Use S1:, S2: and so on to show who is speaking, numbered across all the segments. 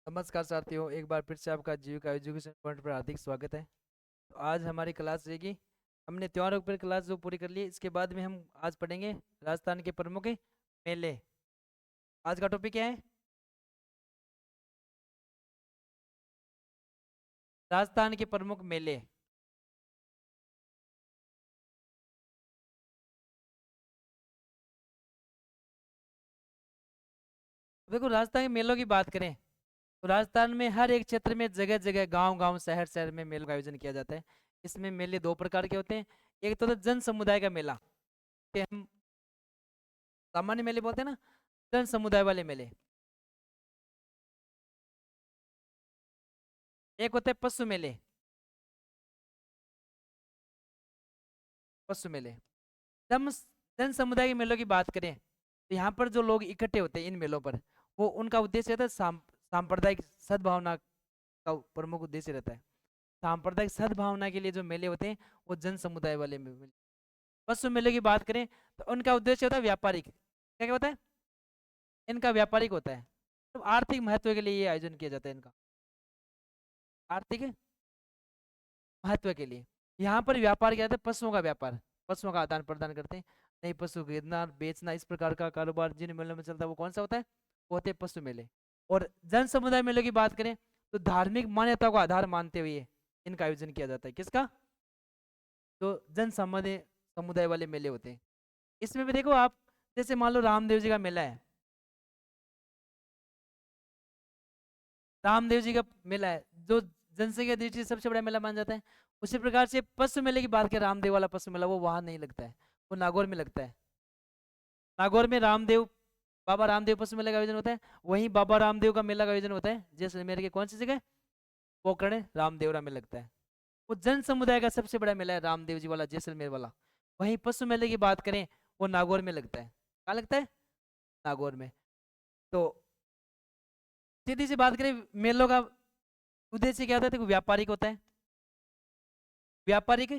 S1: नमस्कार साथियों, एक बार फिर से आपका जीविका एजुकेशन पॉइंट पर हार्दिक स्वागत है। तो आज हमारी क्लास रहेगी। हमने त्योहारों पर क्लास जो पूरी कर ली, इसके बाद में हम आज पढ़ेंगे राजस्थान के प्रमुख मेले। आज का टॉपिक क्या है? राजस्थान के प्रमुख मेले। देखो, राजस्थान के मेलों की बात करें तो राजस्थान में हर एक क्षेत्र में जगह जगह गांव गांव शहर शहर में मेलों का आयोजन किया जाता है। इसमें मेले दो प्रकार के होते हैं। एक तो जन समुदाय का मेला, के हम सामान्य मेले बोलते हैं ना, जन समुदाय वाले मेले। एक होते हैं पशु मेले। पशु मेले जब हम जन समुदाय के मेलों की बात करें तो यहाँ पर जो लोग इकट्ठे होते हैं इन मेलों पर, वो उनका उद्देश्य रहता है सांप्रदायिक सद्भावना का प्रमुख उद्देश्य रहता है। सांप्रदायिक सद्भावना के लिए जो मेले होते हैं वो जन समुदाय वाले मेले। पशु मेले की बात करें तो उनका उद्देश्य होता है व्यापारिक। क्या क्या होता है? इनका व्यापारिक होता है। तो आर्थिक महत्व के लिए ये आयोजन किया जाता है इनका। आर्थिक महत्व के लिए यहाँ पर व्यापार किया जाता है, पशुओं का व्यापार। पशुओं का आदान प्रदान करते हैं। नई पशु खरीदना बेचना, इस प्रकार का कारोबार जिन मेलों में चलता है वो कौन सा होता है? वो होते हैं पशु मेले। और जन समुदाय मेलों की बात करें तो धार्मिक मान्यता को आधार मानते हुए इनका आयोजन किया जाता है। किसका? जो जन समुदाय समुदाय वाले मेले होते हैं। इसमें भी देखो आप, जैसे मान लो रामदेव जी का मेला है। रामदेव जी का मेला है जो जनसंख्या दृष्टि से सबसे बड़ा मेला माना जाता है। उसी प्रकार से पशु मेले की बात करें, रामदेव वाला पशु मेला वो वहां नहीं लगता है, वो नागौर में लगता है। नागौर में रामदेव, बाबा रामदेव पशु मेले का आयोजन होता है। वहीं बाबा रामदेव का मेला का आयोजन होता है जैसलमेर के कौन सी जगह? पोखरण रामदेवरा में लगता है। वो जन समुदाय का सबसे बड़ा मेला है रामदेव जी वाला, जैसलमेर वाला। वहीं पशु मेले की बात करें वो नागौर में लगता है। कहाँ लगता है? नागौर में। तो सीधी सी बात करें, मेलों का उद्देश्य क्या होता है? देखो, व्यापारिक होता है। व्यापारिक,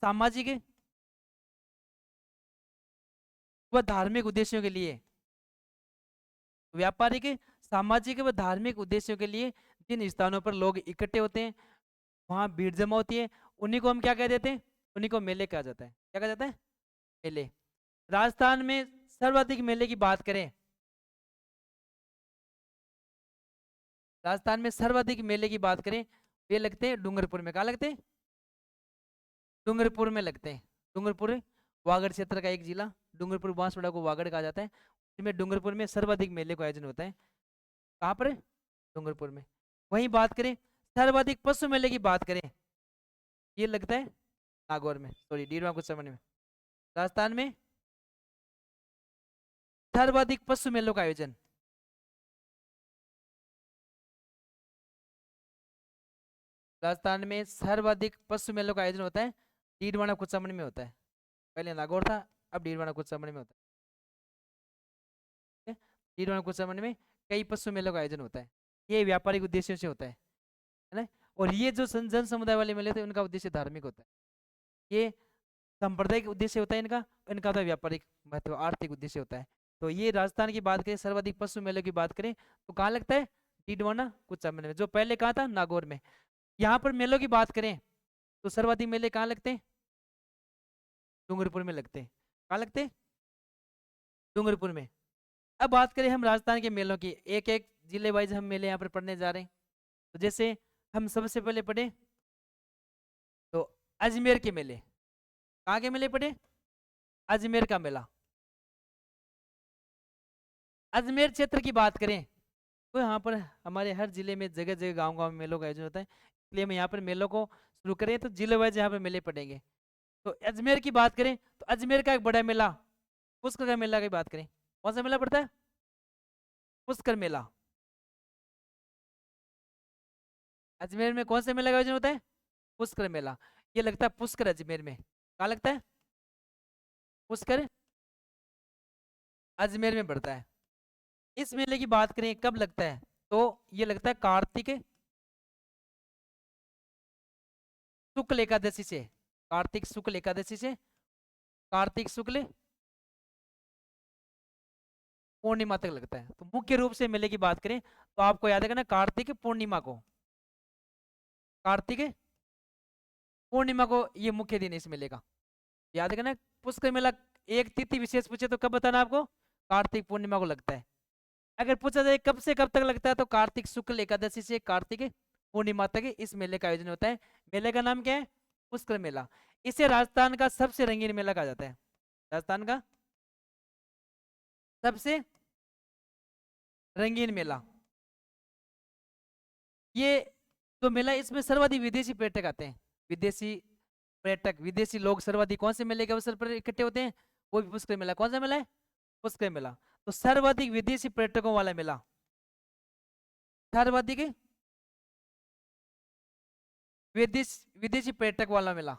S1: सामाजिक व धार्मिक उद्देश्यों के लिए। व्यापारिक, सामाजिक व धार्मिक उद्देश्यों के लिए जिन स्थानों पर लोग इकट्ठे होते हैं, वहां भीड़ जमा होती है, उन्हीं को हम क्या कह देते हैं? उन्हीं को मेले कहा जाता है। क्या कहा जाता है? मेले। राजस्थान में सर्वाधिक मेले की बात करें, राजस्थान में सर्वाधिक मेले की बात करें, ये लगते हैं डूंगरपुर में। कहाँ लगते हैं? डूंगरपुर में लगते हैं। डूंगरपुर वागड़ क्षेत्र का एक जिला, डूंगरपुर बांसवाड़ा को वागड़ कहा जाता है। इसमें डूंगरपुर में सर्वाधिक मेले का आयोजन होता है। कहाँ पर? डूंगरपुर में। वहीं बात करें सर्वाधिक पशु मेले की बात करें, ये लगता है नागौर में, सॉरी डीडवा कुछ समय में। राजस्थान में सर्वाधिक पशु मेलों का आयोजन, राजस्थान में सर्वाधिक पशु मेलों का आयोजन होता है डीडवाना कुचामन में होता है। पहले नागौर था, अब डीडवाना कुचामन में होता है। डीडवाना कुचामन में कई पशु मेलों का आयोजन होता है। ये व्यापारिक उद्देश्यों से होता है ना। और ये जो जन समुदाय वाले मेले थे उनका उद्देश्य धार्मिक होता है। ये सांप्रदायिक उद्देश्य होता है इनका। इनका तो व्यापारिक महत्व, आर्थिक उद्देश्य होता है। तो ये राजस्थान की बात करें, सर्वाधिक पशु मेले की बात करें तो कहाँ लगता है? डीडवाना कुचामन में, जो पहले कहा था नागौर में। यहाँ पर मेलों की बात करें तो सर्वाधिक मेले कहाँ लगते हैं? डूंगरपुर में लगते हैं। कहाँ लगते हैं? डूंगरपुर में। अब बात करें हम राजस्थान के मेलों की, एक एक जिले वाइज हम मेले यहाँ पर पढ़ने जा रहे हैं। तो जैसे हम सबसे पहले पढ़े तो अजमेर के मेले। कहाँ के मेले पढ़े? अजमेर का मेला। अजमेर क्षेत्र की बात करें तो यहाँ पर हमारे हर जिले में जगह जगह गांव गांव में मेलों का आयोजन होता है। इसलिए हम यहाँ पर मेलों को शुरू करें तो जिले वाइज यहाँ पर मेले पड़ेंगे। तो अजमेर की बात करें तो अजमेर का एक बड़ा मेला पुष्कर का मेला की बात करें, कौन सा मेला पड़ता है? पुष्कर मेला। अजमेर में कौन से मेला का आयोजन होता है? पुष्कर मेला। ये लगता है पुष्कर अजमेर में। कहाँ लगता है? पुष्कर अजमेर में पड़ता है। इस मेले की बात करें कब लगता है तो ये लगता है कार्तिक शुक्ल एकादशी से। कार्तिक शुक्ल एकादशी से, कार्तिक शुक्ल पूर्णिमा तक लगता है। तो मुख्य रूप से मेले की बात करें तो आपको याद है ना, कार्तिक पूर्णिमा को, कार्तिक पूर्णिमा को ये मुख्य दिन है इस मेले का, याद है ना। पुष्कर मेला एक तिथि विशेष पूछे तो कब बताना आपको, कार्तिक पूर्णिमा को लगता है। अगर पूछा जाए कब से कब तक लगता है तो कार्तिक शुक्ल एकादशी से कार्तिक पूर्णिमा तक इस मेले का आयोजन होता है। मेले का नाम क्या है, पुष्कर मेला। इसे राजस्थान का सबसे रंगीन मेला कहा जाता है, राजस्थान का सबसे रंगीन मेला। ये जो मेला इसमें सर्वाधिक विदेशी पर्यटक आते हैं, विदेशी पर्यटक, विदेशी लोग सर्वाधिक कौन से मेले के अवसर पर इकट्ठे होते हैं, वो भी पुष्कर मेला। कौन सा मेला है, पुष्कर मेला। तो सर्वाधिक विदेशी पर्यटकों वाला मेला, सर्वाधिक विदेशी पर्यटक वाला मेला,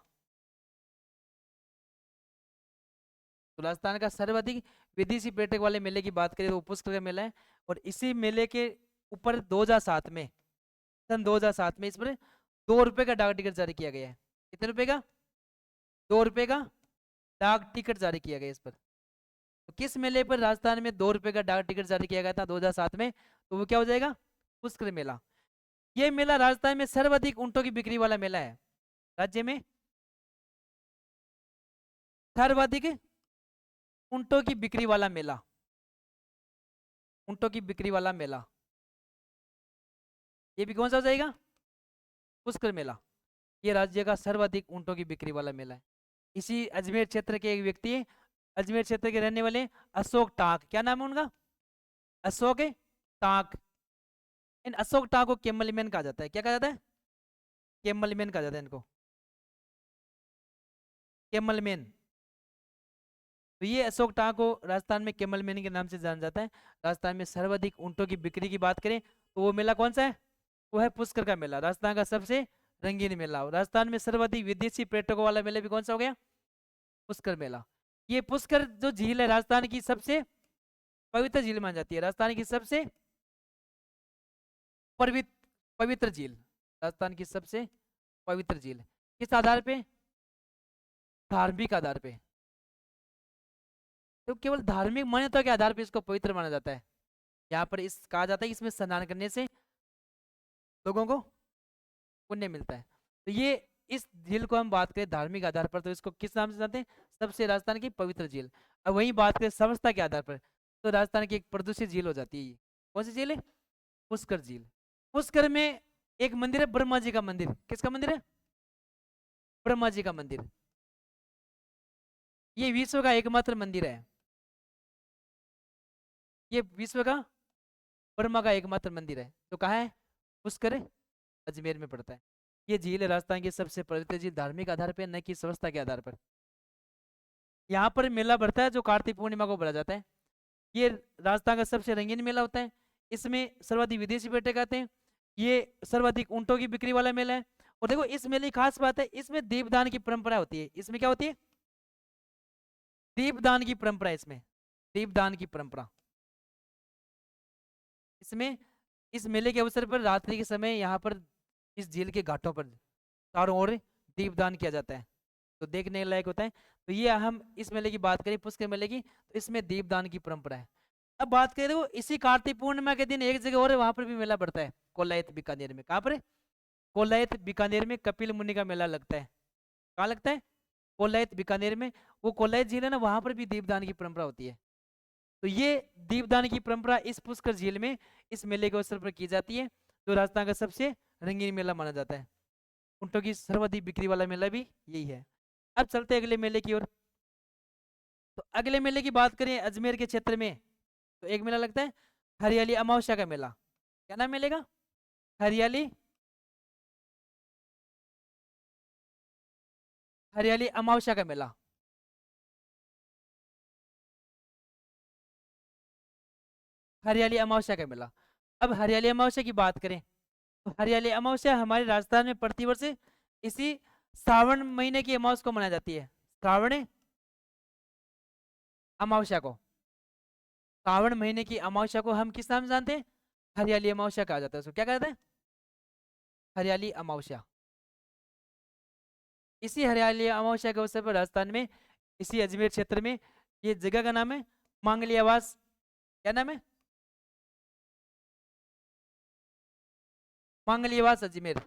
S1: तो राजस्थान का सर्वाधिक विदेशी पर्यटक वाले मेले की बात करें तो पुष्कर का मेला है। और इसी मेले के ऊपर 2007 में, सन 2007 में इस पर 2 रुपए का डाक टिकट जारी किया गया है। कितने रुपए का, 2 रुपए का डाक टिकट जारी किया गया इस पर। तो किस मेले पर राजस्थान में 2 रुपए का डाक टिकट जारी किया गया था 2007 में, तो वो क्या हो जाएगा, पुष्कर मेला। ये मेला राजस्थान में सर्वाधिक ऊंटों की बिक्री वाला मेला है, राज्य में सर्वाधिक ऊंटों की बिक्री वाला मेला, ऊंटों की बिक्री वाला मेला, ये भी कौन सा हो जाएगा, पुष्कर मेला। ये राज्य का सर्वाधिक ऊंटों की बिक्री वाला मेला है। इसी अजमेर क्षेत्र के एक व्यक्ति है, अजमेर क्षेत्र के रहने वाले अशोक टाक, क्या नाम है उनका, अशोक टाक। इन अशोक टाक को केमलमैन कहा जाता है, क्या कहा जाता है, केमलमैन कहा जाता है इनको, केमलमैन। तो ये अशोक टाक को राजस्थान में केमलमैन के नाम से जाना जाता है। राजस्थान में सर्वाधिक ऊंटों की बिक्री की बात करें तो वो मेला कौन सा है, वो है पुष्कर का मेला, राजस्थान का सबसे रंगीन मेला। राजस्थान में सर्वाधिक विदेशी पर्यटकों वाला मेला भी कौन सा हो गया, पुष्कर मेला। ये पुष्कर जो झील है राजस्थान की सबसे पवित्र झील मानी जाती है, राजस्थान की सबसे पवित्र पवित्र झील, राजस्थान की सबसे पवित्र झील। किस आधार पे, धार्मिक आधार पे, तो केवल धार्मिक मान्यता के आधार पर इसको पवित्र माना जाता है। यहाँ पर इस कहा जाता है इसमें स्नान करने से लोगों को पुण्य मिलता है। तो ये इस झील को हम बात करें धार्मिक आधार पर तो इसको किस नाम से जानते हैं, सबसे राजस्थान की पवित्र झील। अब वही बात करें समझता के आधार पर तो राजस्थान की एक प्रदूषित झील हो जाती है ये, कौन सी झील है, पुष्कर झील। पुष्कर में एक मंदिर है ब्रह्मा जी का मंदिर, किसका मंदिर है, ब्रह्मा जी का मंदिर। ये विश्व का एकमात्र मंदिर है, ये विश्व का ब्रह्मा का एकमात्र मंदिर है। तो कहाँ है, पुष्कर अजमेर में पड़ता है। ये झील है राजस्थान की सबसे पवित्र झील, धार्मिक आधार पर न कि स्वच्छता के आधार पर। यहाँ पर मेला बढ़ता है जो कार्तिक पूर्णिमा को भरा जाता है। ये राजस्थान का सबसे रंगीन मेला होता है, इसमें सर्वाधिक विदेशी पर्यटक आते हैं। ये सर्वाधिक ऊंटों की बिक्री वाला मेला है। और देखो इस मेले की खास बात है इसमें दीपदान की परंपरा होती है। इसमें क्या होती है, दीपदान की परंपरा, इसमें दीपदान की परंपरा। इसमें इस मेले के अवसर पर रात्रि के समय यहाँ पर इस झील के घाटों पर चारों ओर दीपदान किया जाता है, तो देखने लायक होता है। तो ये हम इस मेले की बात करें पुष्कर मेले की तो इसमें दीपदान की परंपरा है। अब बात करें तो इसी कार्तिक पूर्णिमा के दिन एक जगह और है वहां पर भी मेला बढ़ता है, कोलायत बीकानेर में। कहाँ पर है, कोलायत बीकानेर में कपिल मुनि का मेला लगता है। कहाँ लगता है, कोलायत बीकानेर में। वो कोलायत झील है ना, वहां पर भी दीपदान की परंपरा होती है। तो ये दीपदान की परंपरा इस पुष्कर झील में इस मेले के अवसर पर की जाती है, जो राजस्थान का सबसे रंगीन मेला माना जाता है। ऊंटों की सर्वाधिक बिक्री वाला मेला भी यही है। अब चलते अगले मेले की ओर। तो अगले मेले की बात करें अजमेर के क्षेत्र में तो एक मेला लगता है हरियाली अमावस्या का मेला। क्या नाम मिलेगा, हरियाली हरियाली अमावस्या का मेला। हरियाली अमावस्या का मेला। अब हरियाली अमावस्या की बात करें तो हरियाली अमावस्या हमारे राजस्थान में प्रतिवर्ष इसी श्रावण महीने की अमावस्या को मनाई जाती है। श्रावण अमावस्या को, श्रावण महीने की अमावस्या को हम किस नाम से जानते हैं, हरियाली अमावस्या कहा जाता है। उसको क्या कहते हैं, हरियाली अमावस्या। इसी हरियाली अमावस्या के अवसर पर राजस्थान में इसी अजमेर क्षेत्र में ये जगह का नाम है मांगली आवास क्या नाम है? मांगलियावास अजमेर।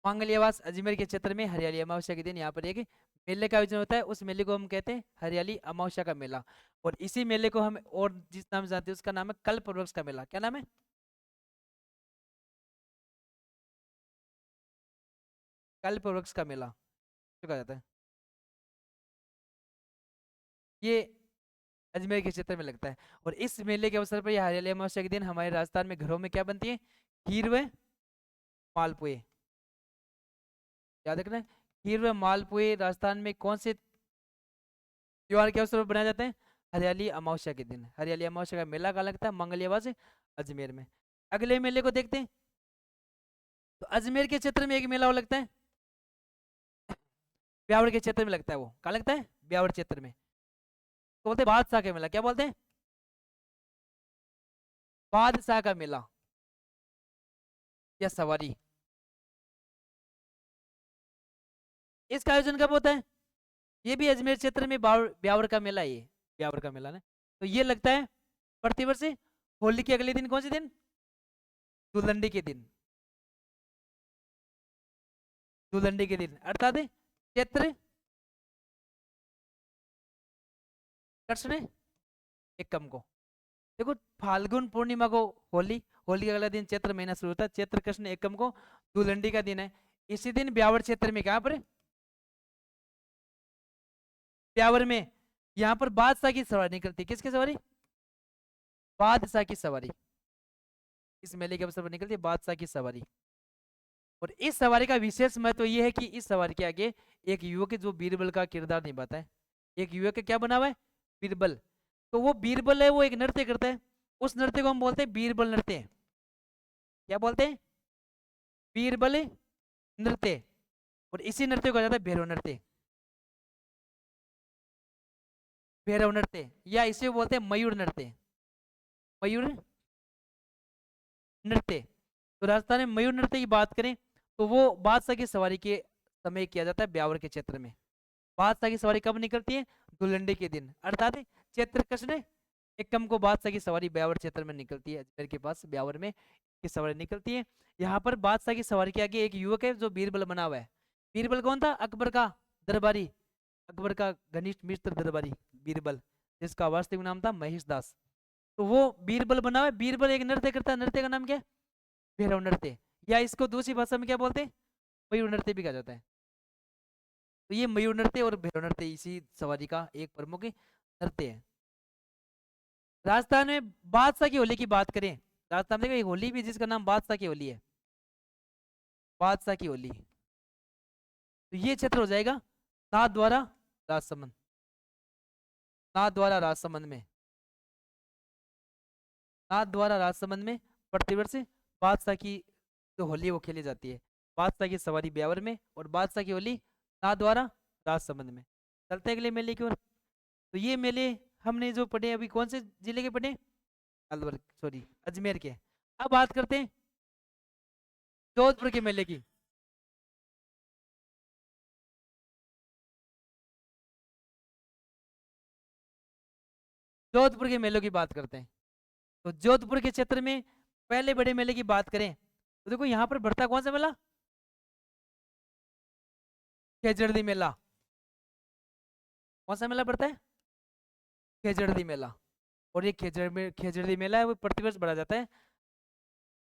S1: मांगलियावास अजमेर के क्षेत्र में हरियाली अमावस्या के दिन यहाँ पर एक मेले का आयोजन होता है। उस मेले को हम कहते हैं हरियाली अमावस्या का मेला। और इसी मेले को हम और जिस नाम से जानते हैं उसका नाम है कल्प वृक्ष का मेला। क्या नाम है? कल्प वृक्ष का मेला जो कहा जाता है। ये अजमेर के क्षेत्र में लगता है। और इस मेले के अवसर पर यह हरियाली अमावस्या के दिन हमारे राजस्थान में घरों में क्या बनती है? खीर व मालपुए। याद रखना है, खीर व मालपुए राजस्थान में कौन से त्योहार के अवसर पर बनाए जाते हैं? हरियाली अमावस्या के दिन। हरियाली अमावस्या का मेला कहाँ लगता है? मंगलियावास अजमेर में। अगले मेले को देखते हैं। तो अजमेर के क्षेत्र में एक मेला वो लगता है, ब्यावर के क्षेत्र में लगता है। वो कहाँ लगता है? ब्यावर क्षेत्र में। तो बोलते हैं बादशाह का मेला। क्या बोलते हैं? बादशाह का मेला या सवारी। इसका आयोजन कब होता है? ये भी अजमेर क्षेत्र में ब्यावर का मेला है। ये ब्यावर का मेला ना, तो ये लगता है प्रतिवर्ष होली के अगले दिन। कौन से दिन? धुलंडी के दिन। धुलंडी के दिन अर्थात चैत्र कृष्ण एकम को। देखो, फाल्गुन पूर्णिमा को होली, होली का अगला दिन चैत्र महीना शुरू होता है, चैत्र कृष्ण एकम को धुलंडी का दिन है। इसी दिन ब्यावर क्षेत्र में, कहां पर? ब्यावर में। यहाँ पर बादशाह की सवारी निकलती है। किसकी सवारी? बादशाह की सवारी। इस मेले के अवसर पर निकलती है बादशाह की सवारी। और इस सवारी का विशेष महत्व यह है कि इस सवारी के आगे एक युवक है जो बीरबल का किरदार निभाता है। एक युवक क्या बना हुआ है? बीरबल। तो वो बीरबल है, वो एक नृत्य करता है। उस नृत्य को हम बोलते हैं बीरबल नृत्य। क्या बोलते हैं? बीरबल नृत्य। और इसी नृत्य को कहा जाता है भैरव नृत्य। भैरव नृत्य या इसे बोलते हैं मयूर नृत्य। मयूर नृत्य। तो राजस्थान में मयूर नृत्य की बात करें तो वो बादशाह की सवारी के समय किया जाता है ब्यावर के क्षेत्र में। बादशाह की सवारी कब निकलती है? धुलंडी के दिन अर्थात चैत्र कृष्ण एकम को बादशाह की सवारी ब्यावर क्षेत्र में निकलती है। अजमेर के पास ब्यावर में की सवारी निकलती है। यहाँ पर बादशाह की सवारी के आगे एक युवक है जो बीरबल बना हुआ है। बीरबल कौन था? अकबर का दरबारी, अकबर का घनिष्ठ मित्र दरबारी बीरबल, जिसका वास्तविक नाम था महेश दास। तो वो बीरबल बना हुआ है। बीरबल एक नृत्य करता है। नृत्य का नाम क्या है? भैरव नृत्य, या इसको दूसरी भाषा में क्या बोलते हैं? मयूर नृत्य भी कहा जाता है। तो ये मयूर नृत्य और भैरव नृत्य इसी सवारी का एक प्रमुख नृत्य है। राजस्थान में बादशाह की होली की बात करें, राजस्थान में एक होली भी जिसका नाम बादशाह की होली है। बादशाह की होली। तो ये क्षेत्र हो जाएगा नाथद्वारा राजसमंद। नाथद्वारा राजसमंद में, नाथद्वारा राजसमंद में प्रतिवर्ष बादशाह की जो होली है वो खेली जाती है। बादशाह की सवारी ब्यावर में और बादशाह की होली नाथद्वारा राजसमंद में। चलते हैं अगले मेले की ओर। तो ये मेले हमने जो पढ़े अभी कौन से जिले के पढ़े? अलवर, सॉरी अजमेर के। अब बात करते हैं जोधपुर के मेले की। जोधपुर के मेलों की बात करते हैं। तो जोधपुर के क्षेत्र में पहले बड़े मेले की बात करें तो देखो यहाँ पर बढ़ता कौन सा मेला? खेजड़दी मेला। कौन सा मेला पड़ता है? खेजड़दी मेला। और ये खेजड़दी मेला है वो प्रतिवर्ष बढ़ा जाता है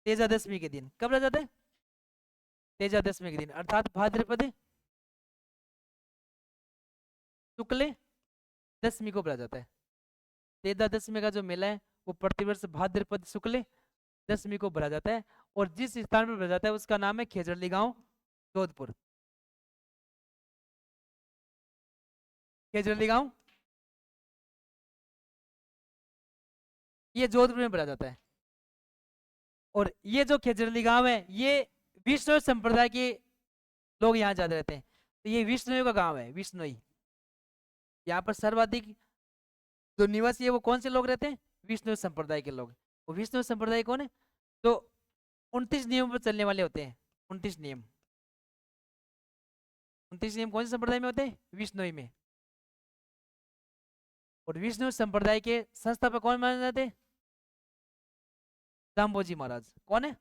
S1: तेजा दशमी के दिन। कब बढ़ा जाता है? तेजा दशमी के दिन अर्थात भाद्रपद शुक्ल दशमी को बढ़ा जाता है। तेजा दशमी का जो मेला है वो प्रतिवर्ष भाद्रपद शुक्ल दशमी को भरा जाता है। और जिस स्थान पर भरा जाता है उसका नाम है खेजड़ली गांव, जोधपुर। खेजड़ली गांव ये जोधपुर में भरा जाता है। और ये जो खेजड़ली गांव है ये विष्णु संप्रदाय के लोग यहाँ ज्यादा रहते हैं। तो ये विष्णु का गांव है, विष्णुई। यहाँ पर सर्वाधिक जो निवासी है वो कौन से लोग रहते हैं? विष्णु संप्रदाय के लोग। वो विष्णु संप्रदाय कौन है? तो 29 नियमों पर चलने वाले होते हैं। 29 नियम, 29 नियम कौन से संप्रदाय में होते हैं? विष्णुई में। और विष्णु संप्रदाय के संस्थापक कौन माने जाते हैं? दामोजी महाराज। कौन है?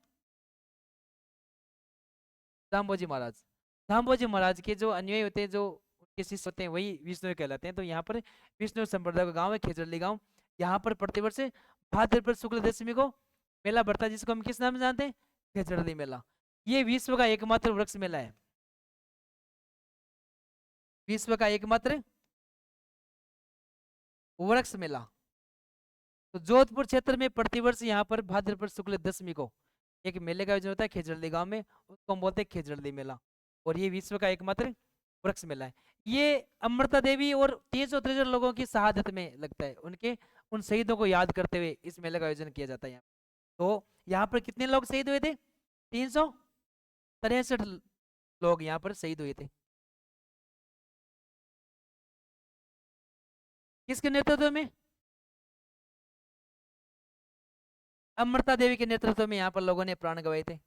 S1: दामोजी महाराज। दामोजी महाराज के जो अनुयायी होते हैं, जो उनके शिष्य होते हैं, वही विष्णु कहलाते हैं। तो यहाँ पर विष्णु संप्रदाय का गांव है खेजड़ली गांव। यहाँ पर प्रतिवर्ष भाद्रपद शुक्ल दशमी को मेला बढ़ता है, जिसको हम किस नाम से जानते हैं? खेजड़ली मेला। ये विश्व का एकमात्र वृक्ष मेला है, विश्व का एकमात्र वृक्ष मेला। तो जोधपुर क्षेत्र में प्रतिवर्ष यहाँ पर भाद्रपद शुक्ल दशमी को एक मेले का आयोजन होता है खेजड़ली गांव में, उसको हम बोलते हैं खेजड़ली मेला। और ये विश्व का एकमात्र वृक्ष मेला है। ये अमृता देवी और 363 लोगों की शहादत में लगता है, उनके उन शहीदों को याद करते हुए इस मेले का आयोजन किया जाता है यहाँ। तो यहाँ पर कितने लोग शहीद हुए थे? 363 लोग यहाँ पर शहीद हुए थे। किसके नेतृत्व में? अमृता देवी के नेतृत्व में यहाँ पर लोगों ने प्राण गंवाए थे।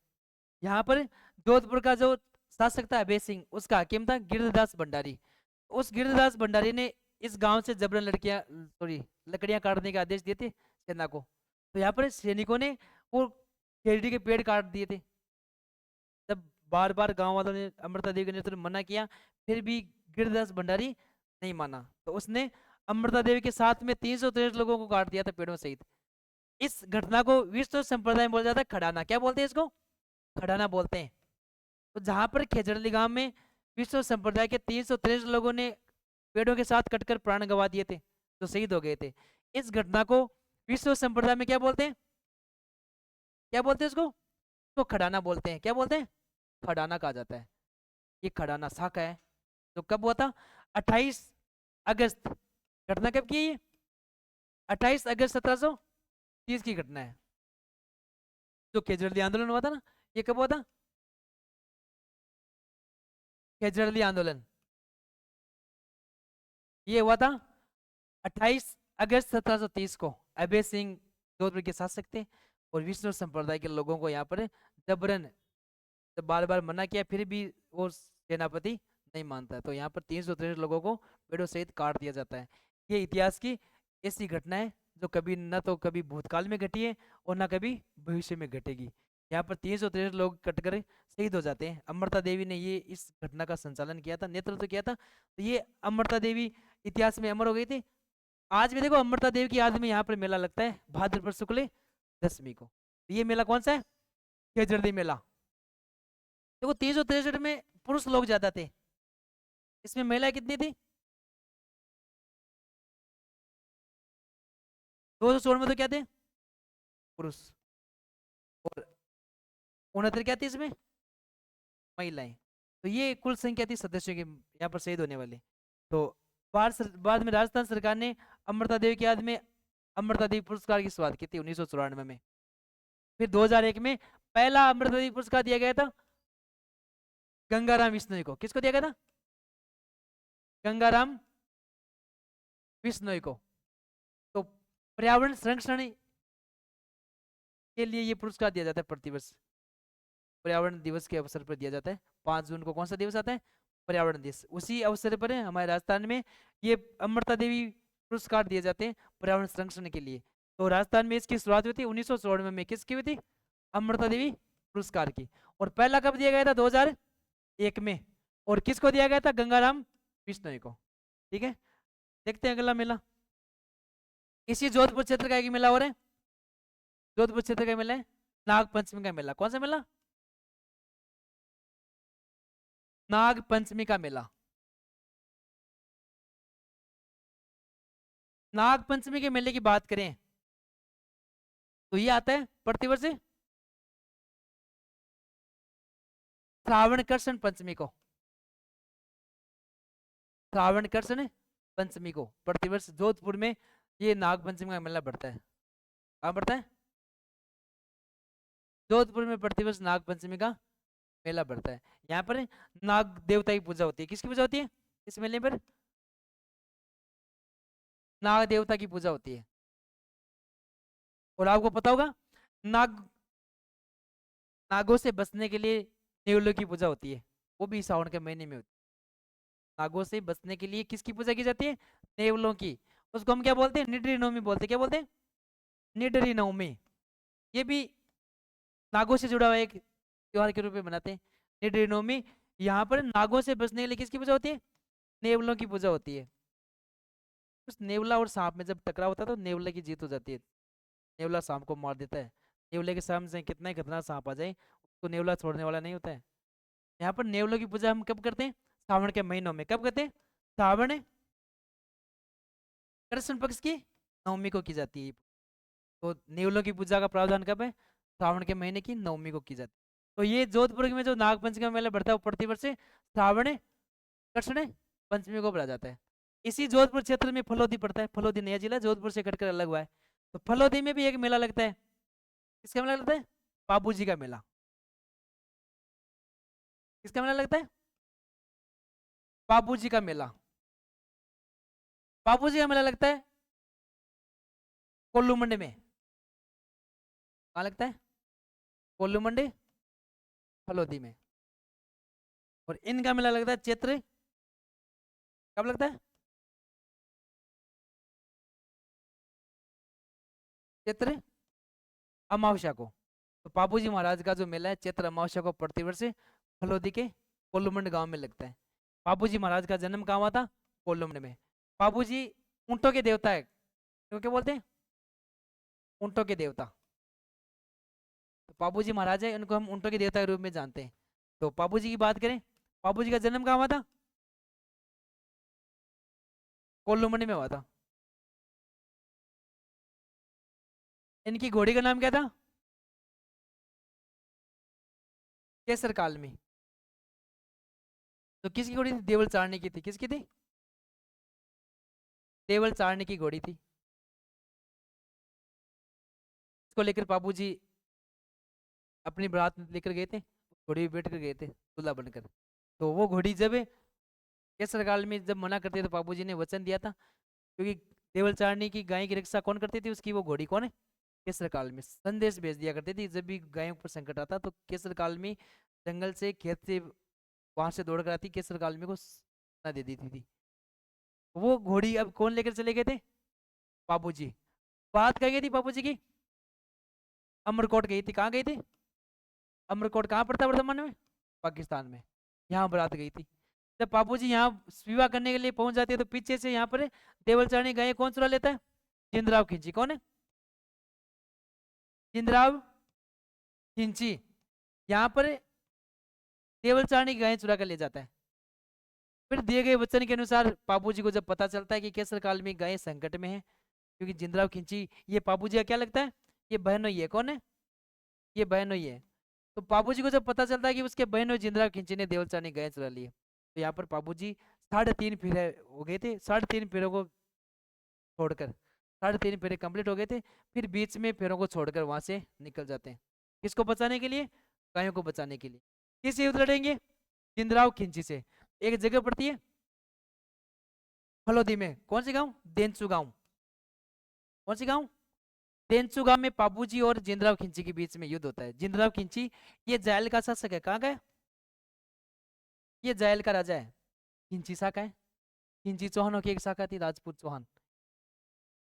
S1: यहाँ पर जोधपुर का जो शासक था अभय सिंह, उसका हकीम था गिरदास भंडारी। उस गिरदास भंडारी ने इस गांव से जबरन लकड़ियां काटने का आदेश दिए थे सेना को। तो यहाँ पर सैनिकों ने वो खेजड़ी के पेड़ काट दिए थे। जब बार बार गांव वालों ने अमृता देवी के नेतृत्व में मना किया, फिर भी गिरदास भंडारी नहीं माना, तो उसने अमृता देवी के साथ में 363 लोगों को काट दिया था पेड़ों सहित। इस घटना को विश्व संप्रदाय में बोला जाता है खड़ाना। क्या बोलते हैं इसको? खड़ाना बोलते हैं। तो जहां पर खेजड़ली गांव में विश्व संप्रदाय के 363 लोगों ने पेड़ों के साथ कटकर प्राण गंवा दिए थे, जो शहीद हो गए थे, इस घटना को विश्व संप्रदाय में क्या बोलते हैं? क्या बोलते हैं इसको? तो खड़ाना बोलते हैं। क्या बोलते हैं? खड़ाना कहा जाता है। ये खड़ाना शाखा है। तो कब हुआ था? 28 अगस्त। घटना कब की है ये? 28 अगस्त 1730 की घटना है। जो खेजड़ली आंदोलन हुआ था ना, ये कब हुआ था? खेजड़ली आंदोलन ये हुआ था 28 अगस्त 1730 को। अभय सिंह जोधपुर के शासक थे और विष्णु संप्रदाय के लोगों को यहाँ पर जबरन बार बार मना किया, फिर भी वो सेनापति नहीं मानता है। तो यहाँ पर 363 लोगों को पेड़ों सहित काट दिया जाता है। ये इतिहास की ऐसी घटना है जो कभी न तो कभी भूतकाल में घटी है और ना कभी भविष्य में घटेगी। यहाँ पर 363 लोग कटकर शहीद हो जाते हैं। अमृता देवी ने ये इस घटना का संचालन किया था, नेतृत्व किया था। तो ये अमृता देवी इतिहास में अमर हो गई थी। आज भी देखो अमृता देवी की याद में यहाँ पर मेला लगता है भाद्रपद शुक्ल दशमी को। ये मेला कौन सा है? खेजड़ली मेला। देखो 363 में पुरुष लोग ज्यादा थे, इसमें महिलाएं कितनी थी? 216 में तो क्या थे? पुरुष। और 69 क्या थी इसमें? महिलाएं। तो ये कुल संख्या थी सदस्यों की यहाँ पर शहीद होने वाले। तो बाद में राजस्थान सरकार ने अमृता देवी की याद में अमृता देवी पुरस्कार की शुरुआत की थी 1994 में। फिर 2001 में पहला अमृता देवी पुरस्कार दिया गया था गंगाराम विश्नोई को। किसको दिया गया था? गंगाराम विश्नोई को। तो पर्यावरण संरक्षण के लिए ये पुरस्कार दिया जाता है प्रतिवर्ष, पर्यावरण दिवस के अवसर पर दिया जाता है। 5 जून को कौन सा दिवस आता है? पर्यावरण दिवस। उसी अवसर पर हमारे राजस्थान में ये अमृता देवी पुरस्कार दिए जाते हैं पर्यावरण संरक्षण के लिए। तो राजस्थान में इसकी शुरुआत हुई थी 1994 में। किसकी हुई थी? अमृता देवी पुरस्कार की। और पहला कब दिया गया था? 2001 में। और किसको दिया गया था? गंगाराम विश्नोई को। ठीक है, देखते हैं अगला मेला। इसी जोधपुर क्षेत्र का एक मेला हो रहा है, जोधपुर क्षेत्र का मेला है नाग पंचमी का मेला। कौन सा मेला? नाग पंचमी का मेला। नाग पंचमी के मेले की बात करें तो ये आता है प्रतिवर्ष श्रावण कृष्ण पंचमी को। श्रावण कृष्ण पंचमी को प्रतिवर्ष जोधपुर में ये नाग पंचमी का मेला बढ़ता है। कहाँ बढ़ता है? जोधपुर में प्रतिवर्ष नाग पंचमी का मेला बढ़ता है। यहाँ पर नाग देवता की पूजा होती है। किसकी पूजा होती है इस मेले पर? नाग देवता की पूजा होती है। और आपको पता होगा नागों से बचने के लिए नेवलों की पूजा होती है, वो भी सावन के महीने में होती है। नागों से बचने के लिए किसकी पूजा की जाती है? नेवलों की। उसको हम क्या बोलते हैं, निडरी नवमी बोलते हैं। क्या बोलते हैं, निडरी नवमी। ये भी नागों से जुड़ा हुआ एक त्योहार के रूप में मनाते हैं, निडरी नवमी। यहाँ पर नागों से बचने के लिए किसकी पूजा होती है, नेवलों की पूजा होती है। उस नेवला और सांप में जब टकराव होता है तो नेवले की जीत हो जाती है, नेवला सांप को मार देता है। नेवले के सामने से कितना ही खतरनाक सांप आ जाए, उसको नेवला छोड़ने वाला नहीं होता है। यहाँ पर नेवलों की पूजा हम कब करते हैं, सावन के महीनों में। कब करते हैं, सावन कृष्ण पक्ष की नवमी को की जाती है। तो नेवलों की पूजा का प्रावधान कब है, श्रावण के महीने की नवमी को की जाती है। तो ये जोधपुर में जो नागपंचमी का मेला बढ़ता है वो प्रतिवर्ष श्रावण कृष्ण पंचमी को बढ़ा जाता है। इसी जोधपुर क्षेत्र में फलोदी पड़ता है, फलोदी नया जिला जोधपुर से कटकर अलग हुआ है। तो फलोदी में भी एक मेला लगता है, किसका मेला लगता है, बाबू जी का मेला। किसका मेला लगता है, बाबू जी का मेला। बाबू जी का मेला लगता है कोल्लू मंडी में। कहाँ लगता है, कोल्लू मंडी फलोदी में। और इनका मेला लगता है चैत्र, कब लगता है, चैत्र अमावस्या को। तो बाबूजी महाराज का जो मेला है चैत्र अमावस्या को प्रतिवर्ष फलोदी के कोल्लूमंड गांव में लगता है। बाबूजी महाराज का जन्म कहाँ हुआ था, कोल्लूमंड में। बाबूजी ऊंटों के देवता है, तो क्या बोलते हैं, ऊंटों के देवता। तो बाबूजी महाराज है, इनको हम ऊंटों के देवता के रूप में जानते हैं। तो बाबूजी की बात करें, बाबूजी का जन्म कहाँ हुआ था, कोल्लूमंड में हुआ था। इनकी घोड़ी का नाम क्या था, केसर कालमी। तो किसकी घोड़ी थी, देवल चारणी की थी। किसकी थी, देवल चारणी की घोड़ी थी। इसको लेकर बाबूजी अपनी बारात लेकर गए थे, घोड़ी पे बैठ कर गए थे दूल्हा बनकर। तो वो घोड़ी जब केसर काल में जब मना करते तो बाबूजी ने वचन दिया था, क्योंकि देवल चारणी की गाय की रक्षा कौन करती थी, उसकी वो घोड़ी कौन है, केसर काल में संदेश भेज दिया करती थी। जब भी गायों पर संकट आता तो केसर काल में जंगल से खेत से वहां से दौड़ कर आती, केसर काल में को सूचना दे देती थी। वो घोड़ी अब कौन लेकर चले गए थे, बाबूजी। बात कह गई थी बाबूजी की, अमरकोट गई थी। कहाँ गई थी, अमरकोट कहाँ पड़ता है वर्तमान में, पाकिस्तान में। यहाँ बारात गई थी। जब बाबूजी यहाँ विवाह करने के लिए पहुंच जाते हैं तो पीछे से यहाँ पर देवल चारणी गाय कौन चुरा लेता है, जिंदराव खिंची। कौन है, जिंदराव खिंची। यहाँ पर देवल चारणी गाय चुरा कर ले जाता है। फिर दिए गए वचन के अनुसार बाबूजी को जब पता चलता है कि केसर काल में गाय संकट में है, क्योंकि जिंदराव खिंची ये बाबूजी का क्या लगता है, ये बहनोई है। कौन है, ये बहनोई है। तो बाबूजी को जब पता चलता है कि उसके बहनोई जिंदराव खिंची ने देवल चारणी गाय चुरा ली है, तो यहाँ पर बाबूजी 3.5 फेरे हो गए थे, 3.5 फेरों को छोड़कर 3.5 फेरे कंप्लीट हो गए थे। फिर बीच में फेरों को छोड़कर वहां से निकल जाते हैं, किसको बचाने के लिए, गायों को बचाने के लिए। किस युद्ध लड़ेंगे, जिंदराव खिंची से। एक जगह पड़ती है फलोदी में, कौन सी गांव, देनसू गांव। कौन सी गांव, देनसू गांव में बाबूजी और जिंदराव खिंची के बीच में युद्ध होता है। जिंदराव खिंची ये जायल का शासक है। कहाँ का है, ये जायल का राजा है। खिंची शाखा है, खिंची चौहानों की एक शाखा थी, राजपूत चौहान।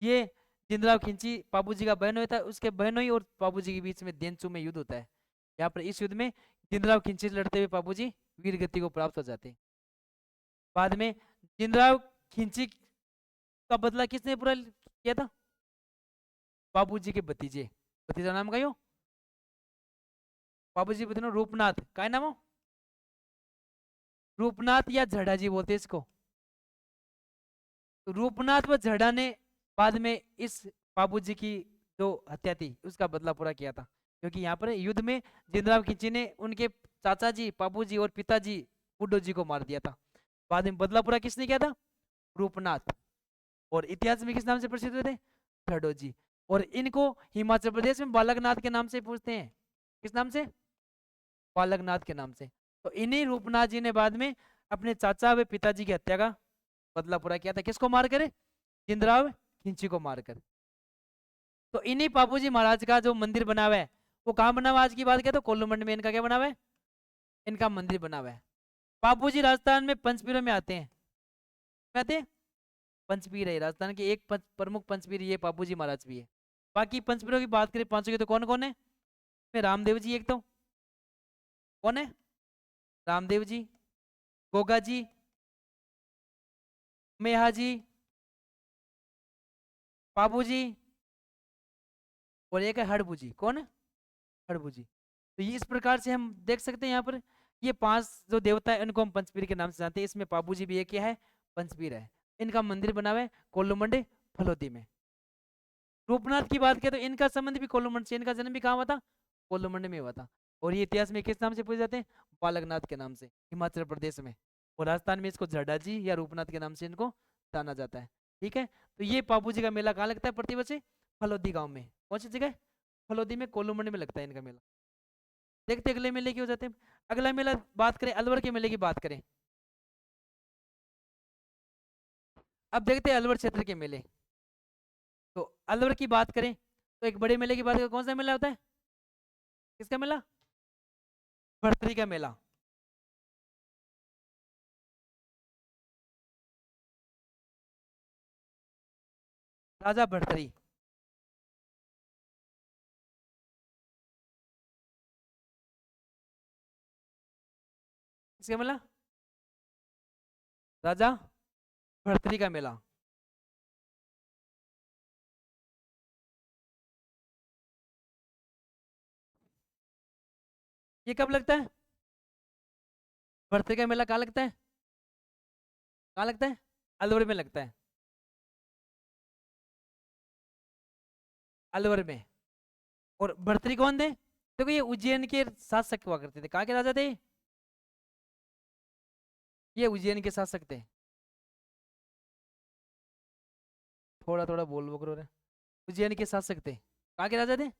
S1: ये जिंदराव खिंची बाबूजी का बहनोई था, उसके बहनोई और बाबूजी के बीच में देनसू में युद्ध होता है। यहाँ पर इस युद्ध में जिंदराव खिंची से लड़ते हुए बाबूजी वीर गति को प्राप्त हो जाते हैं। बाद में जिंदराव खिंची का बदला किसने पूरा किया था, बाबूजी के भतीजे। भतीजा नाम का यो, बाबूजी भतीजा रूपनाथ। का नाम हो, रूपनाथ या झड़ा जी बोलते इसको। रूपनाथ व झड़ा ने बाद में इस बाबूजी की जो हत्या थी उसका बदला पूरा किया था, क्योंकि यहाँ पर युद्ध में जिंदराव खिंची ने उनके चाचा जी, बाबूजी और पिताजी बुड्ढो जी को मार दिया था। बाद में बदला पूरा किसने किया था, रूपनाथ। और इतिहास में किस नाम से प्रसिद्ध हुए थे, झड़ो जी। और इनको हिमाचल प्रदेश में बालकनाथ के नाम से पूछते हैं। किस नाम से, बालकनाथ के नाम से। तो इन्हीं रूपनाथ जी ने बाद में अपने चाचा व पिताजी की हत्या का बदला पूरा किया था। किसको मारकर, जिंदराव खिंची को मारकर। तो इन्हीं बाबूजी महाराज का जो मंदिर बना हुआ है वो कहाँ बना हुआ है, आज की बात किया तो कोल्लूमंड में इनका क्या बना हुआ है, इनका मंदिर बना हुआ है। बाबूजी राजस्थान में पंचपीरों में आते हैं, आते हैं पंचपीर है राजस्थान के, एक प्रमुख पंचपीर ये बापूजी महाराज भी है। बाकी पंचपीरों की बात करें पांचों की, तो कौन कौन है? में रामदेव जी एक, तो कौन है? रामदेव जी, गोगा जी, मेहा जी, बाबू जी, और एक है हड़बू जी। कौन है? हड़बू जी। तो ये इस प्रकार से हम देख सकते हैं यहाँ पर ये 5 जो देवता है इनको हम पंचपीर के नाम से जानते हैं। इसमें बाबू जी भी एक क्या है? पंचपीर है। इनका मंदिर बना हुआ है कोल्लूमंडी फलोदी में। रूपनाथ की बात करें तो इनका संबंध भी कोल्लूमंडी से, इनका जन्म भी कहाँ हुआ था? कोल्लूमंडी में हुआ था। और ये इतिहास में किस नाम से पूछे जाते हैं? बालकनाथ के नाम से, हिमाचल प्रदेश में। और राजस्थान में इसको झड्डा जी या रूपनाथ के नाम से इनको जाना जाता है। ठीक है, तो ये बापू जी का मेला कहाँ लगता है प्रतिवर्ष? फलोदी गाँव में। कौन सी जगह? फलोदी में, कोल्लूमंडी में लगता है इनका मेला। देखते अगले मेले की हो जाते हैं। अगला मेला बात करें अलवर के मेले की बात करें। अब देखते हैं अलवर क्षेत्र के मेले। तो अलवर की बात करें तो एक बड़े मेले की बात करें, कौन सा मेला होता है? किसका मेला? भरतरी का मेला। राजा भरतरी। किसका मेला? राजा भरतरी का मेला। ये कब लगता है? भरतरी का मेला कहाँ लगता है? कहाँ लगता है? अलवर में लगता है। अलवर में। और भरतरी कौन थे? देखो ये उज्जैन के शासक हुआ करते थे। कहाँ के राजा थे? ये उज्जैन के शासक थे। थोड़ा थोड़ा बोल वो करो रे। उज्जैन के शासक थे। कहाँ के राजा थे?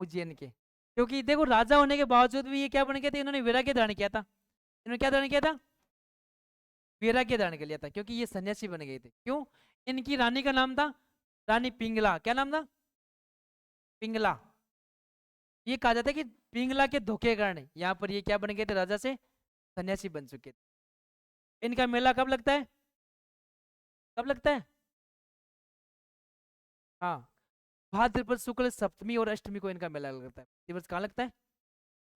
S1: उज्जैन के। क्योंकि देखो राजा होने के बावजूद भी ये क्या बन गए थे? इन्होंने वैराग्य धारण किया था। इन्होंने क्या धारण किया था? वैराग्य धारण कर लिया था, क्योंकि ये सन्यासी बन गए थे। क्यों? इनकी रानी का नाम था रानी पिंगला। क्या नाम था? पिंगला। ये कहा जाता है कि पिंगला के धोखे के कारण यहाँ पर ये क्या बन गए थे? राजा से सन्यासी बन चुके थे। इनका मेला कब लगता है? कब लगता है? हाँ, भाद्रपद शुक्ल सप्तमी और अष्टमी को इनका मेला लगता है। दिवस कहाँ लगता है?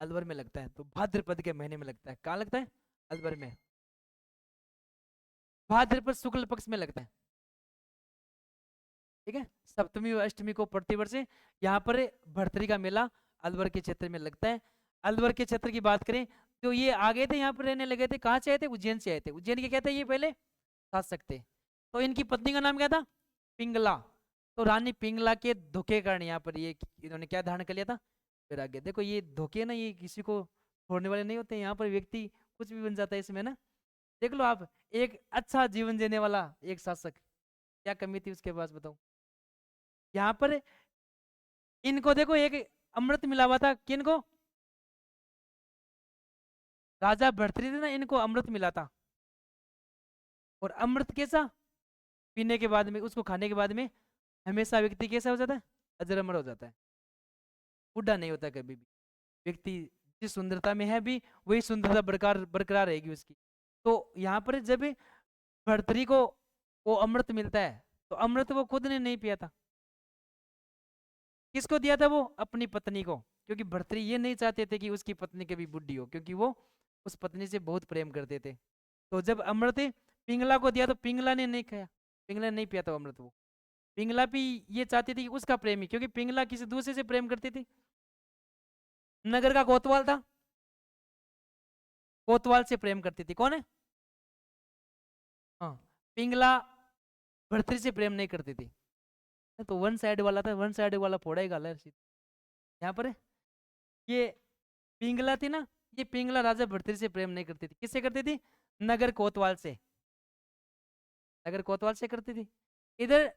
S1: अलवर में लगता है। तो भाद्रपद के महीने में लगता है। कहाँ लगता है? अलवर में। भाद्रपद शुक्ल पक्ष में लगता है। ठीक है, सप्तमी और अष्टमी को प्रतिवर्ष यहाँ पर भरतरी का मेला अलवर के क्षेत्र में लगता है। अलवर के क्षेत्र की बात करें तो ये आ गए थे, यहाँ पर रहने लगे थे। कहाँ से आए थे? उज्जैन से आए थे। उज्जैन के क्या थे ये पहले? शासक थे। तो इनकी पत्नी का नाम क्या था? पिंगला। तो रानी पिंगला के धोखे कारण यहाँ पर ये इन्होंने क्या धारण कर लिया था? वैराग्य। देखो ये धोखे ना, ये किसी को छोड़ने वाले नहीं होते। यहाँ पर व्यक्ति कुछ भी बन जाता है इसमें ना। देख लो आप, एक अच्छा जीवन जीने वाला एक शासक, क्या कमी थी उसके पास बताओ। यहाँ पर इनको देखो एक अमृत मिला हुआ था। किनको? राजा भर्तृहरि थे ना, इनको अमृत मिला था। और अमृत कैसा? पीने के बाद में, उसको खाने के बाद में हमेशा व्यक्ति कैसा हो जाता है? अजर अमर हो जाता है। बूढ़ा नहीं होता कभी भी। व्यक्ति जिस सुंदरता में है भी वही सुंदरता बरकरार बरकरार रहेगी उसकी। तो यहाँ पर जब भर्तृहरि को वो अमृत मिलता है, तो अमृत वो खुद ने नहीं पिया था। किसको दिया था वो? अपनी पत्नी को। क्योंकि भर्तृहरि ये नहीं चाहते थे कि उसकी पत्नी कभी बुढ़ी हो, क्योंकि वो उस पत्नी से बहुत प्रेम करते थे। तो जब अमृत पिंगला को दिया तो पिंगला ने नहीं खाया, पिंगला ने नहीं पिया था अमृत। वो पिंगला भी ये चाहती थी कि उसका प्रेमी, क्योंकि पिंगला किसी दूसरे से प्रेम करती थी। नगर का कोतवाल था, कोतवाल से प्रेम करती थी। कौन है? हाँ, पिंगला भर्तृहरि से प्रेम नहीं करती थी। तो वन साइड वाला था, वन साइड वाला फोड़ा ही गाला है। यहाँ पर ये पिंगला थी ना, ये पिंगला राजा भर्तृहरि से प्रेम नहीं करती थी। किससे करती थी? नगर कोतवाल से। नगर कोतवाल से करती थी। इधर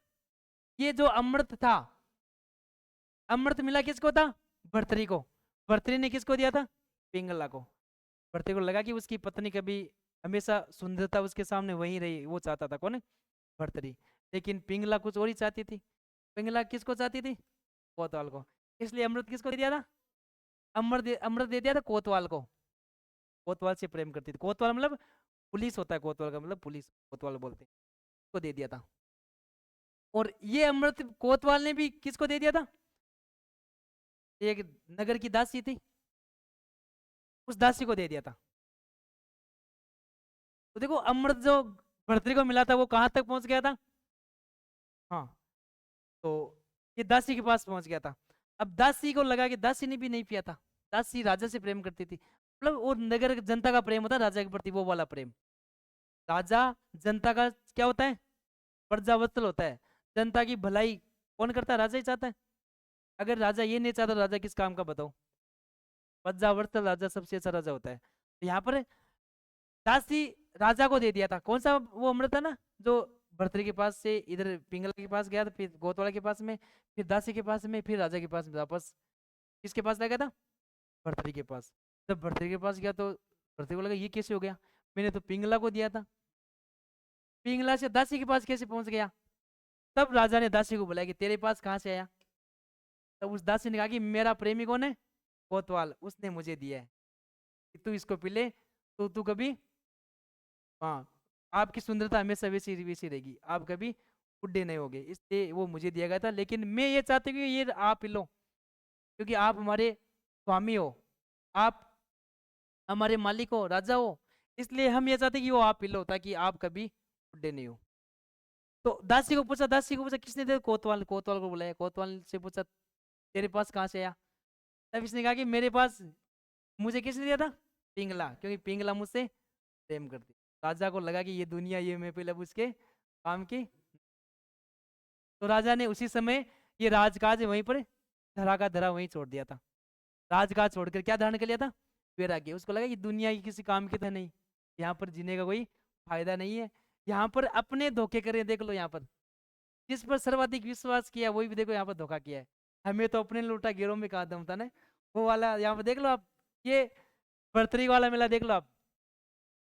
S1: ये जो अमृत था, अमृत मिला किसको था? भर्तृहरि को। भर्तृहरि ने किसको दिया था? पिंगला को। भर्तृहरि को लगा कि उसकी पत्नी कभी हमेशा सुंदरता उसके सामने वहीं रही, वो चाहता था। कौन? भर्तृहरि। लेकिन पिंगला कुछ और ही चाहती थी। पिंगला किसको चाहती थी? कोतवाल को। इसलिए अमृत किसको दे दिया था? अमृत दे दिया था कोतवाल को। कोतवाल से प्रेम करती थी। कोतवाल मतलब पुलिस होता है, कोतवाल का मतलब पुलिस, कोतवाल बोलते हैं। को दे दिया था। और ये अमृत कोतवाल ने भी किसको दे दिया था? एक नगर की दासी थी, उस दासी को दे दिया था। तो देखो अमृत जो भर्तृ को मिला था वो कहां तक पहुंच गया था? हाँ, तो ये दासी के पास पहुंच गया था। अब दासी को लगा कि दासी ने भी नहीं पिया था, दासी राजा से प्रेम करती थी, मतलब वो नगर जनता का प्रेम होता है राजा के प्रति, वो वाला प्रेम। राजा जनता का क्या होता है? प्रजावत्सल होता है। जनता की भलाई कौन करता है? राजा ही चाहता है। अगर राजा ये नहीं चाहता, राजा किस काम का बताओ? प्रजावर्तन राजा सबसे अच्छा राजा होता है। तो यहाँ पर दासी राजा को दे दिया था। कौन सा? वो अमृत था ना, जो भर्तृ के पास से इधर पिंगला के पास गया था, फिर गोतवाड़ा के पास में, फिर दासी के पास में, फिर राजा के पास में वापस किसके पास लगा था? भर्तृ के पास। जब भर्तृ के पास गया तो भर्तृ को लगा ये कैसे हो गया, मैंने तो पिंगला को दिया था, पिंगला से दासी के पास कैसे पहुंच गया? तब राजा ने दासी को बुलाया कि तेरे पास कहाँ से आया? तब उस दासी ने कहा कि मेरा प्रेमी कौन है? कोतवाल, उसने मुझे दिया है कि तू इसको पी ले, तो तू कभी, हाँ, आपकी सुंदरता हमेशा वैसी वैसी रहेगी, आप कभी बुढ़े नहीं होगे, इसलिए वो मुझे दिया गया था। लेकिन मैं ये चाहती हूँ कि ये आप पी लो, क्योंकि आप हमारे स्वामी हो, आप हमारे मालिक हो, राजा हो, इसलिए हम ये चाहते हैं कि वो आप पी लो, ताकि आप कभी बुढ़े नहीं हो। तो दासी को पूछा किसने दिया? कोतवाल। कोतवाल को बुलाया, कोतवाल से पूछा तेरे पास कहाँ से आया? तब इसने कहा कि मेरे पास, मुझे किसने दिया था? पिंगला, क्योंकि पिंगला मुझसे प्रेम करती। राजा को लगा कि ये दुनिया ये मैं पहले उसके काम की। तो राजा ने उसी समय ये राजकाज वहीं पर धरा का धरा वहीं छोड़ दिया था। राजकाज छोड़कर क्या धारण कर लिया था? वैराग्य। उसको लगा कि दुनिया की किसी काम की तो नहीं, यहाँ पर जीने का कोई फायदा नहीं है, यहाँ पर अपने धोखे करें। देख लो यहाँ पर जिस पर सर्वाधिक विश्वास किया वही भी देखो यहाँ पर धोखा किया है। हमें तो अपने लूटा, गिरोह में कहा दम था ना, वो वाला यहाँ पर देख लो आप। ये भर्तरी वाला मेला देख लो आप,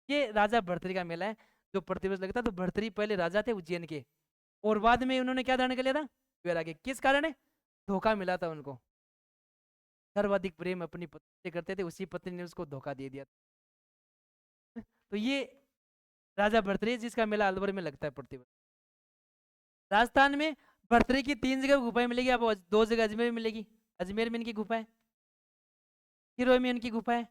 S1: ये राजा भर्तरी का मेला है जो प्रतिवर्ष लगता है। तो भर्तरी पहले राजा थे उज्जैन के, और बाद में उन्होंने क्या धारण कर लिया था? वैराग्य। किस कारण है? धोखा मिला था उनको, सर्वाधिक प्रेम अपनी पत्नी से करते थे, उसी पत्नी ने उसको धोखा दे दिया। तो ये राजा भर्तरी जिसका मेला अलवर में लगता है प्रतिवर्ष। राजस्थान में भर्तरी की 3 जगह गुफाएं मिलेगी आपको, 2 जगह अजमेर में मिलेगी। अजमेर में इनकी गुफा है, हिरोई में इनकी गुफा है।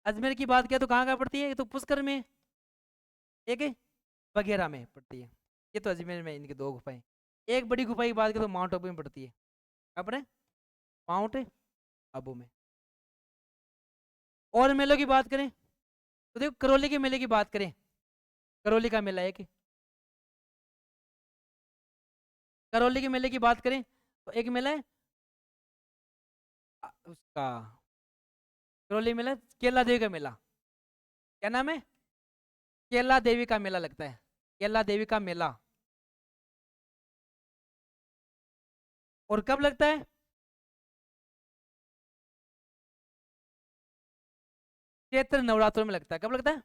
S1: अजमेर की बात किया तो कहाँ कहाँ पड़ती है? ये तो पुष्कर में, एक है बघेरा में पड़ती है। ये तो अजमेर में इनकी 2 गुफाएं। एक बड़ी गुफा की बात करें तो माउंट आबू में पड़ती है। अपने माउंट आबू में। और मेलों की बात करें तो देखो करौली के मेले की बात करें, करौली का मेला है कि, करौली के मेले की बात करें तो एक मेला है उसका, करौली मेला केला देवी का मेला। क्या नाम है? केला देवी का मेला लगता है, केला देवी का मेला। और कब लगता है? चैत्र नवरात्रों में लगता है। कब लगता है?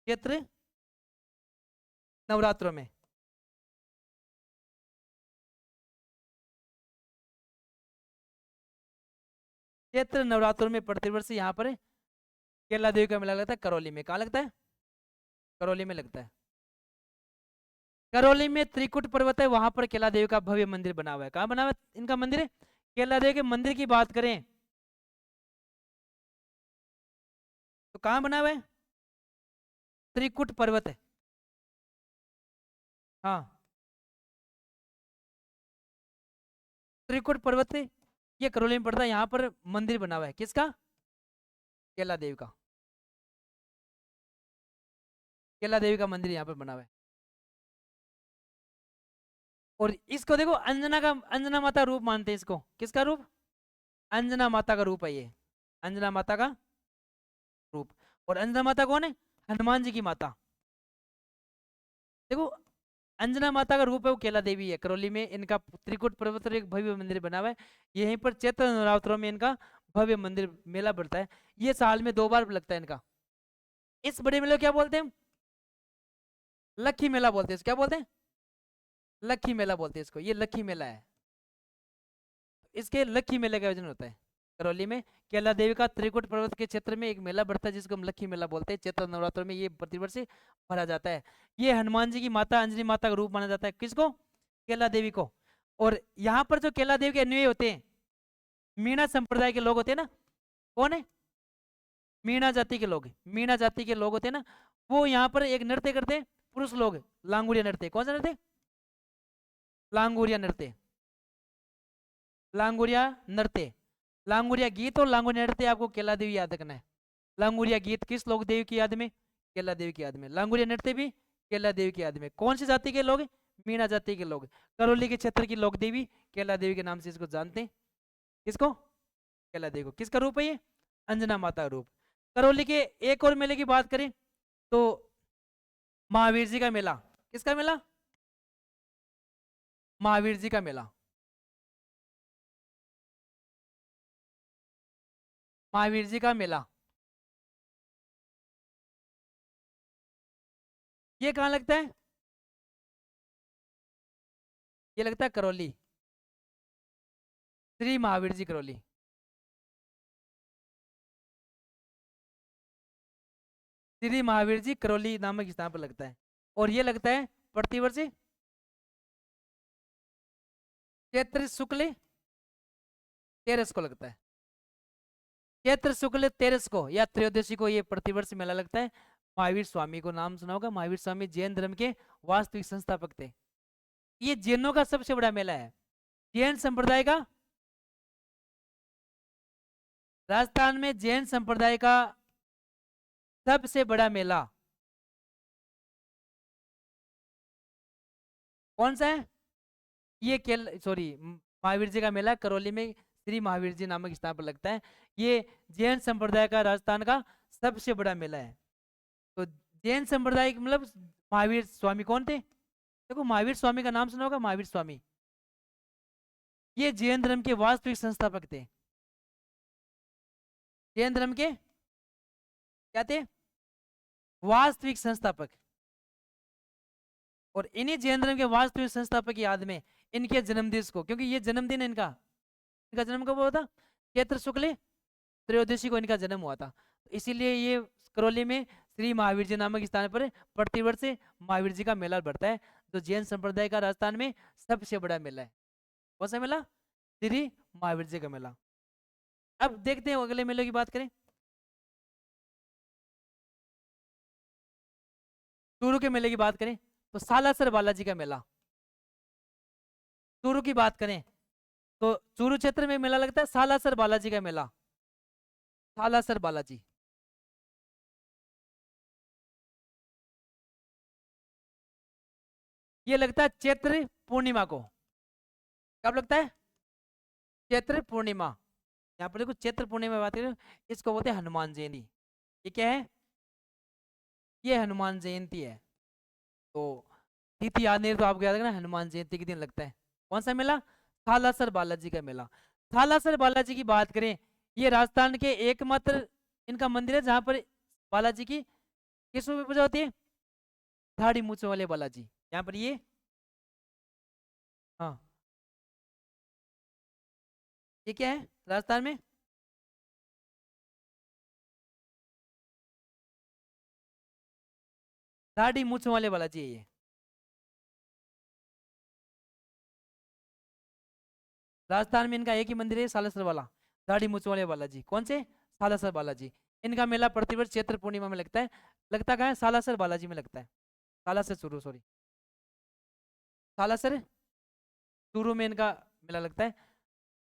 S1: चैत्र नवरात्रों में। चैत्र नवरात्रों में प्रतिवर्ष यहाँ पर केला देवी का मेला लगता है करौली में। कहाँ लगता है? करौली में लगता है। करौली में त्रिकुट पर्वत है, वहां पर केला देवी का भव्य मंदिर बना हुआ है। कहाँ बना हुआ है इनका मंदिर? है केला देवी के मंदिर की बात करें तो कहाँ बना हुआ है? त्रिकुट पर्वत है। हाँ, त्रिकुट पर्वत है, ये करौली में पड़ता है। यहाँ पर मंदिर बना हुआ है किसका? केला देवी का। केला देवी का मंदिर यहाँ पर बना हुआ है। और इसको देखो अंजना का, अंजना माता रूप मानते हैं इसको। किसका रूप? अंजना माता का रूप है ये, अंजना माता का रूप। और अंजना माता कौन है? हनुमान जी की माता। देखो अंजना माता का रूप है वो केला देवी है। करौली में इनका त्रिकुट पर्वत पर एक भव्य मंदिर बना हुआ है। यहीं पर चैत्र नवरात्रों में इनका भव्य मंदिर मेला बढ़ता है। ये साल में 2 बार लगता है इनका। इस बड़े मेले को क्या बोलते हैं? लक्खी मेला बोलते हैं। क्या बोलते हैं? लक्खी मेला बोलते हैं इसको। ये लक्खी मेला है, इसके लक्खी मेले का आयोजन होता है। करौली में केला देवी का त्रिकुट पर्वत के क्षेत्र में एक मेला बढ़ता है जिसको हम लक्खी मेला बोलते हैं। चैत्र नवरात्र में ये प्रतिवर्ष भरा जाता है। ये हनुमान जी की माता अंजनी माता का रूप माना जाता है। किसको? केला देवी को। और यहाँ पर जो केला देवी के अन्वयी होते हैं, मीणा संप्रदाय के लोग होते हैं ना, कौन है? मीणा जाति के लोग। मीणा जाति के लोग होते हैं ना, वो यहाँ पर एक नृत्य करते हैं, पुरुष लोग, लांगुड़िया नृत्य। कौन सा नृत्य? लांगुड़िया नृत्य। लांगुड़िया नृत्य, लांगुड़िया गीत और लांगुड़िया नृत्य आपको केला देवी याद रखना है। लांगुड़िया गीत किस लोक देवी की याद में? केला देवी की याद में। लांगुड़िया नृत्य भी केला देवी की याद में। कौन सी जाति के लोग? मीणा जाति के लोग। करौली के क्षेत्र की लोक देवी केला देवी के नाम से इसको जानते हैं। किसको? केला देवी को। किसका रूप है ये? अंजना माता का रूप। करौली के एक और मेले की बात करें तो महावीर जी का मेला। किसका मेला? महावीर जी का मेला। महावीर जी का मेला ये कहाँ लगता है? ये लगता है करौली। श्री महावीर जी करौली। श्री महावीर जी करौली नामक स्थान पर लगता है। और ये लगता है प्रतिवर्ष चैत्र शुक्ल तेरस को लगता है। चैत्र शुक्ल तेरस को या त्रयोदशी को ये प्रतिवर्ष मेला लगता है। महावीर स्वामी को नाम सुना होगा। महावीर स्वामी जैन धर्म के वास्तविक संस्थापक थे। ये जैनों का सबसे बड़ा मेला है। जैन संप्रदाय का, राजस्थान में जैन संप्रदाय का सबसे बड़ा मेला कौन सा है? ये महावीर जी का मेला करौली में श्री महावीर जी नामक स्थान पर लगता है। ये जैन संप्रदाय का राजस्थान का सबसे बड़ा मेला है। तो जैन संप्रदाय मतलब महावीर स्वामी कौन थे? देखो महावीर स्वामी का नाम सुना होगा। महावीर स्वामी ये जैन धर्म के वास्तविक संस्थापक थे। जैन धर्म के क्या थे? वास्तविक संस्थापक। और इन्हीं जैन धर्म के वास्तविक संस्थापक की याद में इनके जन्मदिन को, क्योंकि ये जन्मदिन है इनका, इनका जन्म कब हुआ था? चैत्र शुक्ल त्रयोदशी को इनका जन्म हुआ था। तो इसीलिए ये करौली में श्री महावीर जी नामक स्थान पर प्रतिवर्ष महावीर जी का मेला बढ़ता है, जो जैन संप्रदाय का राजस्थान में सबसे बड़ा मेला है। कौन सा मेला? श्री महावीर जी का मेला। अब देखते हैं अगले मेले की बात करें। चूरू के मेले की बात करें तो सालासर बालाजी का मेला। चूरू की बात करें तो चूरू क्षेत्र में मेला लगता है सालासर बालाजी का मेला। सालासर बालाजी ये लगता है चैत्र पूर्णिमा को। कब लगता है? चैत्र पूर्णिमा। यहाँ पर देखो चैत्र पूर्णिमा बात करें, इसको बोलते हैं हनुमान जयंती। ये क्या है? ये हनुमान जयंती है। तो तिथि याद नहीं तो आपको याद रखना हनुमान जयंती के दिन लगता है। कौन सा मेला? सालासर बालाजी का मेला। सालासर बालाजी की बात करें, ये राजस्थान के एकमात्र इनका मंदिर है जहां पर बालाजी की किस रूप में पूजा होती है? दाढ़ी मूछों वाले बालाजी। यहाँ पर ये, हाँ, ये क्या है राजस्थान में? दाढ़ी मूछों वाले बालाजी है ये। राजस्थान में इनका एक ही मंदिर है सालासर वाला, दाढ़ी मूछ वाले बालाजी। कौन से? सालासर बालाजी। इनका मेला प्रतिवर्ष चैत्र पूर्णिमा में लगता है। लगता कहाँ है? सालासर बालाजी में लगता है। सालासर चूरू, सॉरी, सालासर चूरू में इनका मेला लगता है।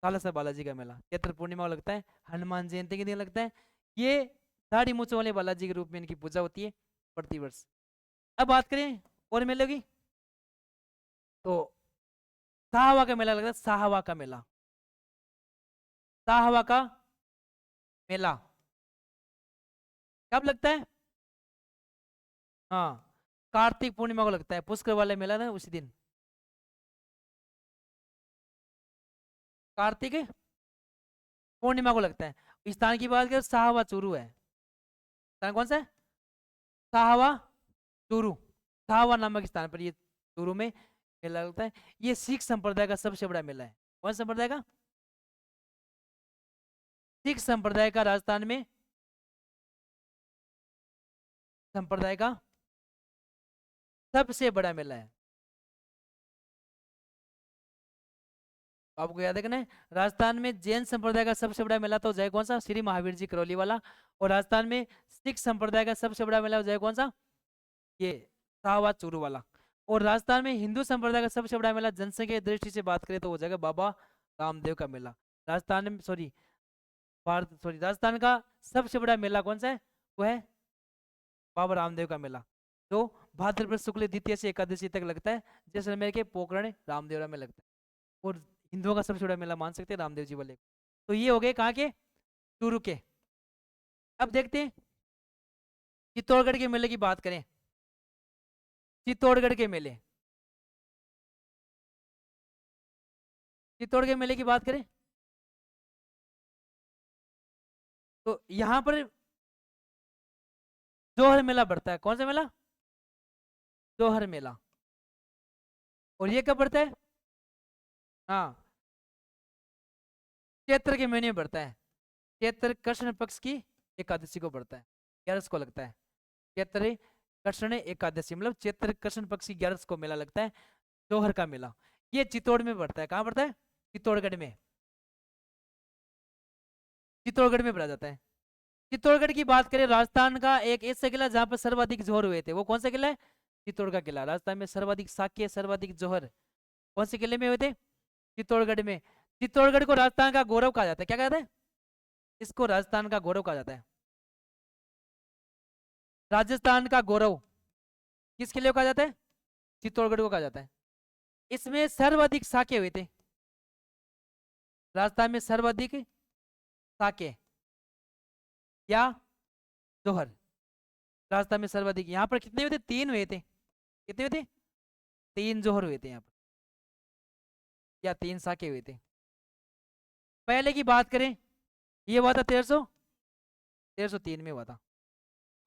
S1: सालासर बालाजी का मेला चैत्र पूर्णिमा को लगता है। हनुमान जयंती के दिन लगता है। ये दाढ़ी मूछ वाले बालाजी के रूप में इनकी पूजा होती है प्रतिवर्ष। अब बात करें और मेले की तो साहवा का मेला लगता है। साहवा का मेला, साहवा का मेला कब लगता है? हाँ, कार्तिक पूर्णिमा को लगता है। पुष्कर वाले मेला ना उसी दिन, कार्तिक पूर्णिमा को लगता है। स्थान की बात करें साहवा चूरू है। स्थान कौन सा है? साहवा चूरू। साहवा नामक स्थान पर ये चूरू में मेला लगता है। ये सिख संप्रदाय का सबसे बड़ा मेला है। कौन संप्रदाय का? सिख संप्रदाय का राजस्थान में संप्रदाय का सबसे बड़ा मेला है। आपको याद है कि नहीं, राजस्थान में जैन संप्रदाय का सबसे बड़ा मेला तो जय कौन सा, श्री महावीर जी करौली वाला। और राजस्थान में सिख संप्रदाय का सबसे बड़ा मेला जय कौन सा, ये शाहबाद चूरू वाला। और राजस्थान में हिंदू संप्रदाय का सबसे बड़ा मेला जनसंख्या की दृष्टि से बात करें तो वो जगह बाबा रामदेव का मेला। राजस्थान में राजस्थान का सबसे बड़ा मेला कौन सा है, वो है बाबा रामदेव का मेला, जो भाद्रपद शुक्ल द्वितीय से एकादशी तक लगता है, जैसलमेर के पोखरण रामदेवरा में लगता है। और हिंदुओं का सबसे बड़ा मेला मान सकते हैं रामदेव जी वाले। तो ये हो गए कहाँ के, चूरू के। अब देखते हैं चित्तौड़गढ़ के मेले की बात करें। चित्तौड़गढ़ के मेले, चित्तौड़गढ़ मेले की बात करें तो यहाँ पर जोहर मेला पड़ता है। कौन सा मेला, जोहर मेला। और ये कब पड़ता है, हाँ चैत्र के महीने में पड़ता है। चैत्र कृष्ण पक्ष की एकादशी को पड़ता है, 11 को लगता है। चैत्र कृष्ण एकादशी मतलब चैत्र कृष्ण पक्ष की 11 को मेला लगता है, जोहर का मेला। ये चित्तौड़ में पड़ता है। कहाँ पड़ता है, चित्तौड़गढ़ में, चित्तौड़गढ़ में पड़ा जाता है। चित्तौड़गढ़ की बात करें, राजस्थान का एक ऐसा किला जहां पर सर्वाधिक जोहर हुए थे, वो कौन सा किला है, चित्तौड़ का किला। राजस्थान में सर्वाधिक साक्य, सर्वाधिक जोहर कौन से किले में हुए थे, चित्तौड़गढ़ में। चित्तौड़गढ़ को राजस्थान का गौरव कहा जाता है। क्या कहते हैं, इसको राजस्थान का गौरव कहा जाता है। राजस्थान का गौरव किस किले को कहा जाता है, चित्तौड़गढ़ को कहा जाता है। इसमें सर्वाधिक साके हुए थे, राजस्थान में सर्वाधिक साके या जोहर, राजस्थान में सर्वाधिक। यहाँ पर कितने हुए थे, 3 हुए थे। कितने हुए थे, 3 जोहर हुए थे यहाँ पर, या 3 साके हुए थे। पहले की बात करें, ये हुआ था 1303 में हुआ था।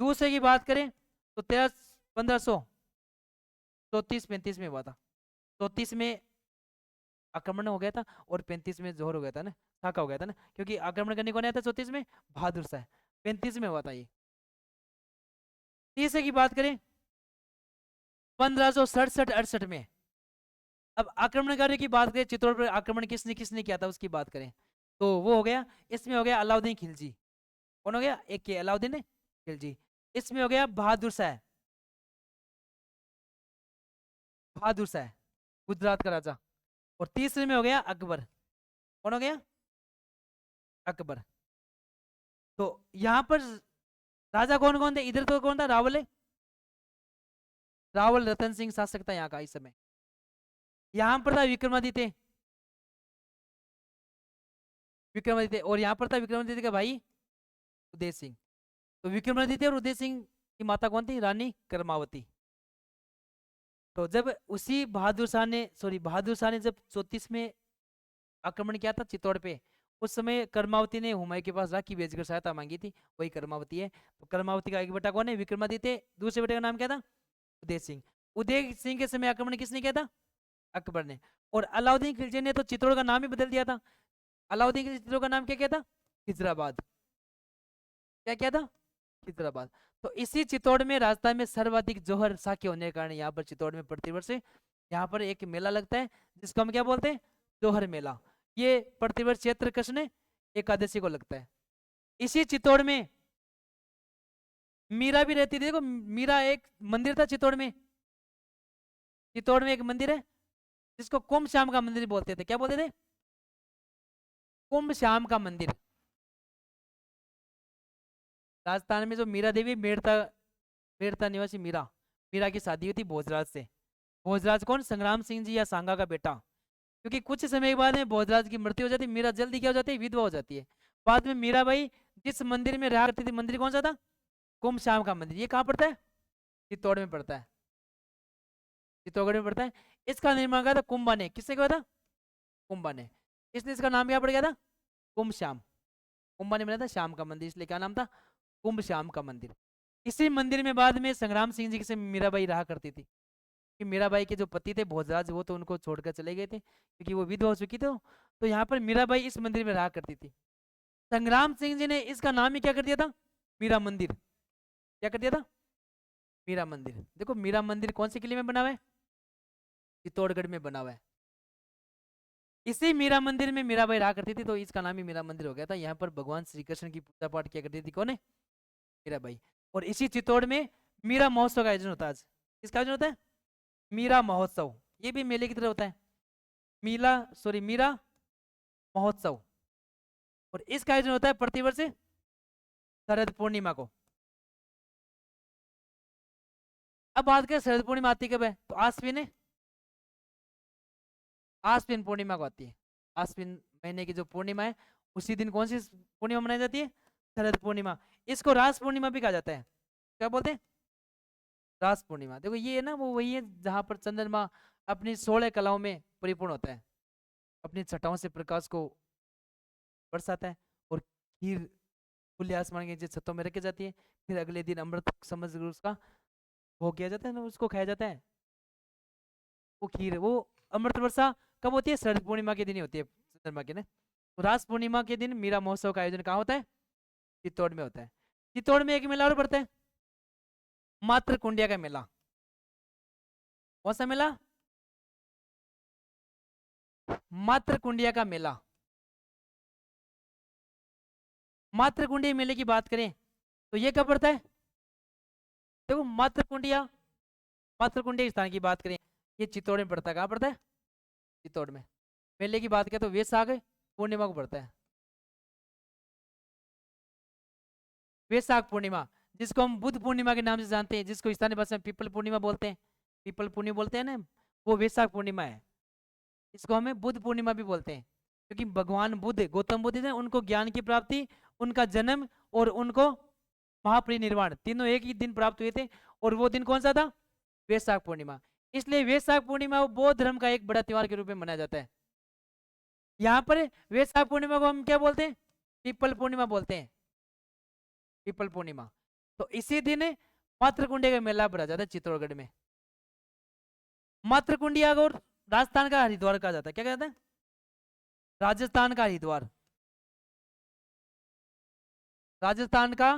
S1: दूसरे की बात करें तो 1534-35 में हुआ था। 34 में आक्रमण हो गया था और 35 में जोहर हो गया था ना, साका हो गया था ना, क्योंकि आक्रमण करने कौन आया था 34 में, बहादुर शाह। 35 में हुआ था ये। तीसरे की बात करें 1567-68 में। अब आक्रमणकारियों की बात करें, चित्तौड़ पर आक्रमण किसने किसने किया था उसकी बात करें तो वो हो गया, इसमें हो गया अलाउद्दीन खिलजी। कौन हो गया, एक के अलाउद्दीन खिलजी। इसमें हो गया बहादुर शाह, बहादुर शाह गुजरात का राजा। और तीसरे में हो गया अकबर। कौन हो गया, अकबर। तो यहाँ पर राजा कौन कौन थे, इधर तो कौन था, रावल है, रावल रतन सिंह शासक था यहाँ का इस समय। यहाँ पर था विक्रमादित्य, विक्रमादित्य। और यहाँ पर था विक्रमादित्य का भाई उदय सिंह। तो विक्रमादित्य और उदय सिंह की माता कौन थी, रानी कर्मावती। तो जब उसी बहादुर शाह ने जब 34 में आक्रमण किया था चित्तौड़ पे, उस समय कर्मावती ने हुमायूं के पास राखी भेजकर सहायता मांगी थी, वही कर्मावती है। तो कर्मावती का एक बेटा कौन है, विक्रमादित्य। दूसरे बेटे का नाम क्या था, उदय सिंह। उदय सिंह के समय आक्रमण किसने किया था, अकबर ने। और अलाउद्दीन खिलजी ने तो चित्तौड़ का नाम ही बदल दिया था। अलाउद्दीन खिलजी चित्तौड़ का नाम क्या किया था, खिजराबाद। क्या किया था, खिजराबाद। तो इसी चित्तौड़ में राजस्थान में सर्वाधिक जोहर साके होने के कारण यहाँ पर चित्तौड़ में प्रतिवर्ष यहाँ पर एक मेला लगता है, जिसको हम क्या बोलते हैं, जोहर मेला। ये प्रतिवर्ष चैत्र कृष्ण एकादशी को लगता है। इसी चित्तौड़ में मीरा भी रहती थी। देखो मीरा एक मंदिर था चित्तौड़ में, चित्तौड़ में एक मंदिर है जिसको कुंभ श्याम का मंदिर बोलते थे। क्या बोलते थे, कुंभ श्याम का मंदिर। राजस्थान में जो मीरा देवी, मेड़ता मेड़ता निवासी मीरा, मीरा की शादी हुई थी भोजराज से। भोजराज कौन, संग्राम सिंह जी या सांगा का बेटा। क्योंकि कुछ समय के बाद में भोजराज की मृत्यु हो जाती है, मीरा जल्दी क्या हो जाती है, विधवा हो जाती है। बाद में मीराबाई जिस मंदिर में रहा करती थी, मंदिर कौन सा था, कुंभ श्याम का मंदिर। ये कहाँ पड़ता है, चित्तौड़ में पड़ता है, चित्तौड़गढ़ में पड़ता है। इसका निर्माण किया था कुंभा ने। किसने किया था, कुंभा ने। इसने इसका नाम क्या पड़ गया था, कुंभ श्याम। कुंभा ने बनाया था श्याम का मंदिर, इसलिए क्या नाम था, कुंभ श्याम का मंदिर। इसी मंदिर में बाद में संग्राम सिंह जी से मीराबाई रहा करती थी। कि मीराबाई के जो पति थे भोजराज, वो तो उनको छोड़कर चले गए थे क्योंकि वो विधवा हो चुकी थी। तो यहाँ पर मीराबाई इस मंदिर में रहा करती थी। संग्राम सिंह जी ने इसका नाम ही क्या कर दिया था, मीरा मंदिर। क्या कर दिया था, मीरा मंदिर। देखो मीरा मंदिर कौन से किले में बना हुआ है, चित्तौड़गढ़ में बना हुआ है। इसी मीरा मंदिर में मीराबाई रहा करती थी, तो इसका नाम ही मीरा मंदिर हो गया था। यहाँ पर भगवान श्री कृष्ण की पूजा पाठ किया करती थी, कौन है, मीराबाई। और इसी चित्तौड़ में मीरा महोत्सव का आयोजन होता है आज। किसका आयोजन होता है, मीरा महोत्सव। ये भी मेले की तरह होता है, मीरा महोत्सव। और इसका आयोजन होता है प्रतिवर्ष शरद पूर्णिमा को। अब बात करें शरद पूर्णिमा आती कब है, तो आश्विन है, आश्विन पूर्णिमा को आती है। आश्विन महीने की जो पूर्णिमा है, उसी दिन कौन सी पूर्णिमा मनाई जाती है, शरद पूर्णिमा। इसको रास पूर्णिमा भी कहा जाता है। क्या बोलते हैं, रास पूर्णिमा। देखो ये है ना, वो वही है जहां पर चंद्रमा अपनी 16 कलाओं में परिपूर्ण होता है, अपनी छटाओं से प्रकाश को बरसाता है। और खीर खुले आसमान के नीचे छतों में रखी जाती है। फिर अगले दिन अमृत समझ कर उसका भोग किया जाता है ना, उसको खाया जाता है। वो खीर, वो अमृत वर्षा कब होती है, शरद पूर्णिमा के दिन ही होती है चंद्रमा के ना। तो रास पूर्णिमा के दिन मीरा महोत्सव का आयोजन कहाँ होता है, चित्तौड़ में होता है। चित्तौड़ में एक मेला और पड़ता है, मातृ कुंडिया का मेला। कौन सा मेला, मातृ कुंडिया का मेला। मातृ कुंडिया मेले की बात करें तो ये कब पड़ता है, देखो मातृ कुंडिया स्थान की बात करें, ये चित्तौड़ में पड़ता है। कहाँ पड़ता है, चित्तौड़ में। मेले की बात करें तो वैशाख पूर्णिमा को पड़ता है, वैशाख पूर्णिमा, जिसको हम बुद्ध पूर्णिमा के नाम से जानते हैं, जिसको स्थानीय भाषा में पीपल पूर्णिमा बोलते हैं, पीपल पूर्णिमा बोलते हैं ना, वो वैशाख पूर्णिमा है। इसको हमें बुद्ध पूर्णिमा भी बोलते हैं, क्योंकि भगवान बुद्ध, गौतम बुद्ध थे, उनको ज्ञान की प्राप्ति, उनका जन्म और उनको महापरिनिर्वाण तीनों एक ही दिन प्राप्त हुए थे। और वो दिन कौन सा था, वैशाख पूर्णिमा। इसलिए वैशाख पूर्णिमा वो बौद्ध धर्म का एक बड़ा त्योहार के रूप में मनाया जाता है। यहाँ पर वैशाख पूर्णिमा को हम क्या बोलते हैं, पीपल पूर्णिमा बोलते हैं, पीपल पूर्णिमा। तो इसी दिन मातृकुंडिया का मेला भरा जाता है चित्तौड़गढ़ में। मातृकुंडिया को राजस्थान का हरिद्वार कहा जाता है। क्या कहते हैं, राजस्थान का हरिद्वार, राजस्थान का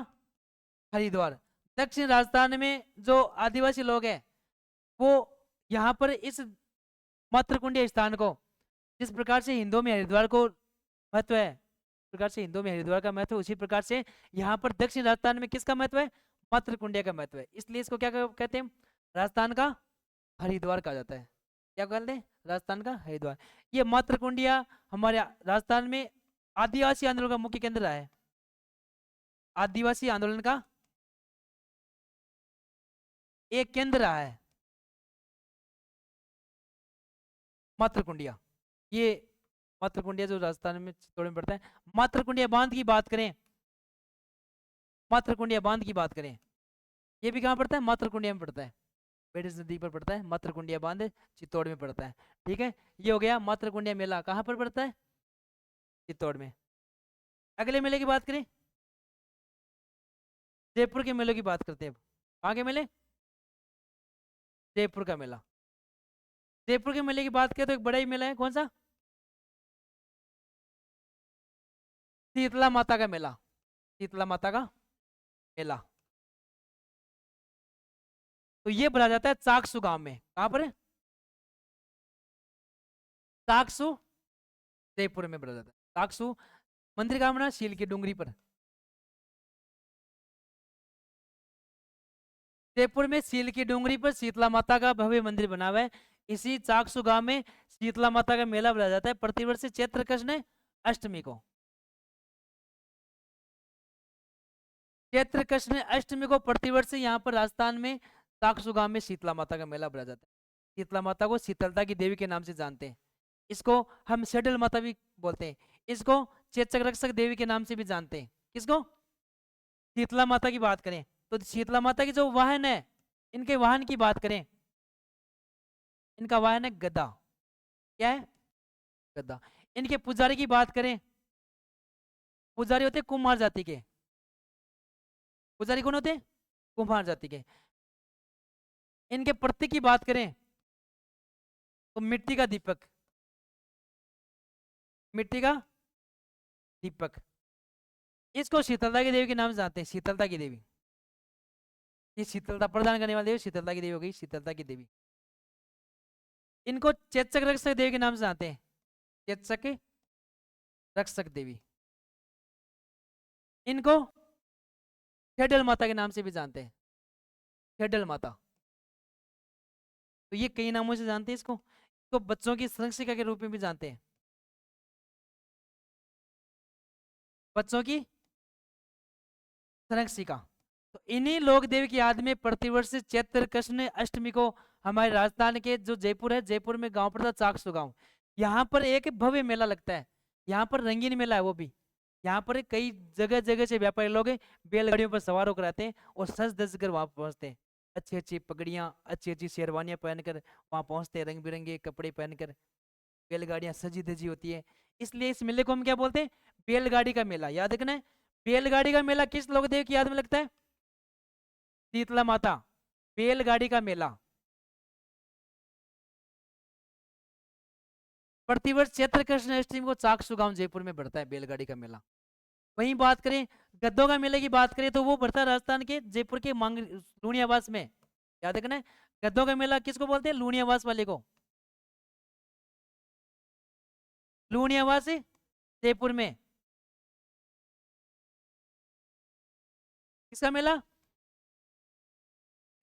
S1: हरिद्वार। दक्षिण राजस्थान में जो आदिवासी लोग हैं, वो यहाँ पर इस मातृकुंडिया स्थान को, जिस प्रकार से हिंदुओं में हरिद्वार को महत्व है, प्रकार से हिंदुओं में हरिद्वार का महत्व, उसी प्रकार से यहाँ पर दक्षिण राजस्थान में किसका महत्व है, मातृकुंडिया का महत्व है। इसलिए इसको क्या कहते हैं, राजस्थान का हरिद्वार कहा जाता है। क्या कहते हैं, राजस्थान का हरिद्वार। ये मातृकुंडिया हमारे राजस्थान में आदिवासी आंदोलन का मुख्य केंद्र रहा है। आदिवासी आंदोलन का एक केंद्र रहा है मातृकुंडिया। ये मातृकुंडिया जो राजस्थान में चित्तौड़ में पड़ता है। मातृकुंडिया बांध की बात करें, मातृकुंडिया बांध की बात करें, ये भी कहाँ पड़ता है, मातृकुंडिया में पड़ता है, बेडस नदी पर पड़ता है। मातृकुंडिया बांध चित्तौड़ में पड़ता है। ठीक है, ये हो गया मातृकुंडिया मेला कहाँ पर पड़ता है, चित्तौड़ में। अगले मेले की बात करें, जयपुर के मेलों की बात करते हैं। कहाँ के मेले, जयपुर का मेला। जयपुर के मेले की बात करें तो एक बड़ा ही मेला है, कौन सा, शीतला माता का मेला। शीतला माता का मेला, तो ये भरा जाता है चाकसू गांव में। कहां पर है, चाकसू, जयपुर में भरा जाता है। चाकसू मंदिर कहां बना, शील की डूंगरी पर। जयपुर में सील की डूंगरी पर शीतला माता का भव्य मंदिर बना हुआ है। इसी चाकसू गांव में शीतला माता का मेला भरा जाता है प्रतिवर्ष चैत्र कृष्ण अष्टमी को। चैत्र कृष्ण अष्टमी को प्रतिवर्ष यहाँ पर राजस्थान में चाकसू गांव में शीतला माता का मेला भरा जाता है। शीतला माता को शीतलता की देवी के नाम से जानते हैं। इसको हम शेडल माता भी बोलते हैं। इसको चेचक रक्षक देवी के नाम से भी जानते हैं। किसको, शीतला माता की बात करें तो शीतला माता की जो वाहन है, इनके वाहन की बात करें, इनका वाहन है गदा। क्या है, गदा। इनके पुजारी की बात करें, पुजारी होते कुम्हार जाति के। पुजारी कौन होते, कुम्हार जाति के। इनके प्रतीक की बात करें तो मिट्टी का दीपक, मिट्टी का दीपक। इसको शीतलता की देवी के नाम से जानते हैं, शीतलता की देवी। ये शीतलता प्रदान करने वाली देवी शीतलता की देवी हो गई, शीतलता की देवी। इनको चेचक रक्षक देवी के नाम से जानते हैं, चेचक रक्षक देवी। इनको खेडल माता के नाम से भी जानते हैं, खेडल माता। तो ये कई नामों से जानते हैं इसको। इसको बच्चों की संरक्षिका के रूप में भी जानते हैं, बच्चों की संरक्षिका। तो इन्हीं लोक देवी की याद में प्रतिवर्ष चैत्र कृष्ण अष्टमी को हमारे राजस्थान के जो जयपुर है, जयपुर में गांव पड़ता चाकसू गांव, यहाँ पर एक भव्य मेला लगता है। यहाँ पर रंगीन मेला है वो भी। यहाँ पर कई जगह जगह से व्यापारी लोग बैलगाड़ियों पर सवार होकर आते हैं और सज धज कर वहां पहुंचते हैं। अच्छी अच्छी पगड़ियां, अच्छी अच्छी शेरवानियां पहनकर वहां पहुंचते हैं, रंग बिरंगे कपड़े पहनकर बैलगाड़ियां सजी धजी होती है। इसलिए इस मेले को हम क्या बोलते हैं, बैलगाड़ी का मेला। याद रखना है, बैलगाड़ी का मेला किस लोक देव की याद में लगता है, शीतला माता। बैलगाड़ी का मेला प्रतिवर्ष चैत्र कृष्ण अष्टमी को चाकसू गांव जयपुर में बढ़ता है बैलगाड़ी का मेला। वहीं बात करें गद्दों का मेले की बात करें तो वो बढ़ता है राजस्थान के जयपुर के मांग लूणियावास में। याद रखना है, गद्दों का मेला किसको बोलते हैं, लूणियावास वाले को। लूणियावास जयपुर में किसका मेला,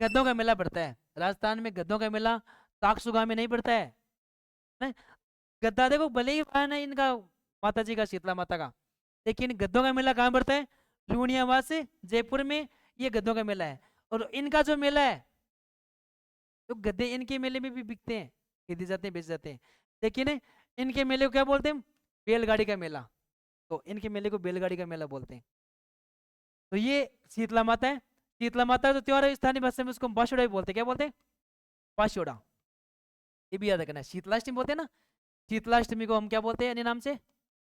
S1: गद्दों का मेला बढ़ता है। राजस्थान में गद्दों का मेला चाकसू गांव में नहीं बढ़ता है। नहीं? गद्दा देखो भले ही वाहन है इनका माता जी का, शीतला माता का, लेकिन गद्दों का मेला कहाँ बढ़ता है, लूणियावास से जयपुर में। ये गद्दों का मेला है। और इनका जो मेला है, तो गद्दे इनके मेले में भी बिकते हैं, खरीदे जाते हैं, बेचे जाते हैं। लेकिन इनके मेले को क्या बोलते हैं, बैलगाड़ी का मेला। तो इनके मेले को बैलगाड़ी का मेला बोलते हैं। तो ये शीतला माता है। शीतला माता जो त्योहार है स्थानीय भाषा में उसको बाशोड़ा भी बोलते हैं। क्या बोलते हैं, बाशोड़ा। ये भी याद रखना है, शीतलाष्टमी बोलते हैं ना, शीतलाष्टमी को हम क्या बोलते हैं अन्य नाम से,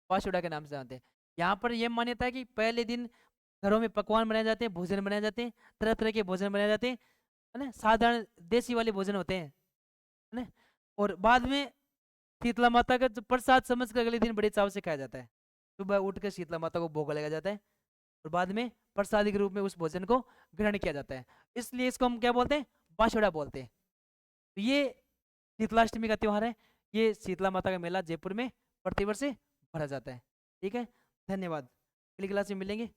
S1: बाशुड़ा के नाम से जानते हैं। यहाँ पर यह मान्यता है कि पहले दिन घरों में पकवान बनाए जाते हैं, भोजन बनाए जाते हैं, तरह तरह के भोजन बनाए जाते हैं, है ना, साधारण देसी वाले भोजन होते हैं, है ना। और बाद में शीतला माता का जो प्रसाद समझ कर अगले दिन बड़े चाव से खाया जाता है। सुबह उठकर शीतला माता को भोग लगाया जाता है और बाद में प्रसाद के रूप में उस भोजन को ग्रहण किया जाता है। इसलिए इसको हम क्या बोलते हैं, बाशुड़ा बोलते हैं। तो ये शीतलाष्टमी का त्योहार है। ये शीतला माता का मेला जयपुर में प्रतिवर्ष भरा जाता है। ठीक है, धन्यवाद। अगली क्लास में मिलेंगे।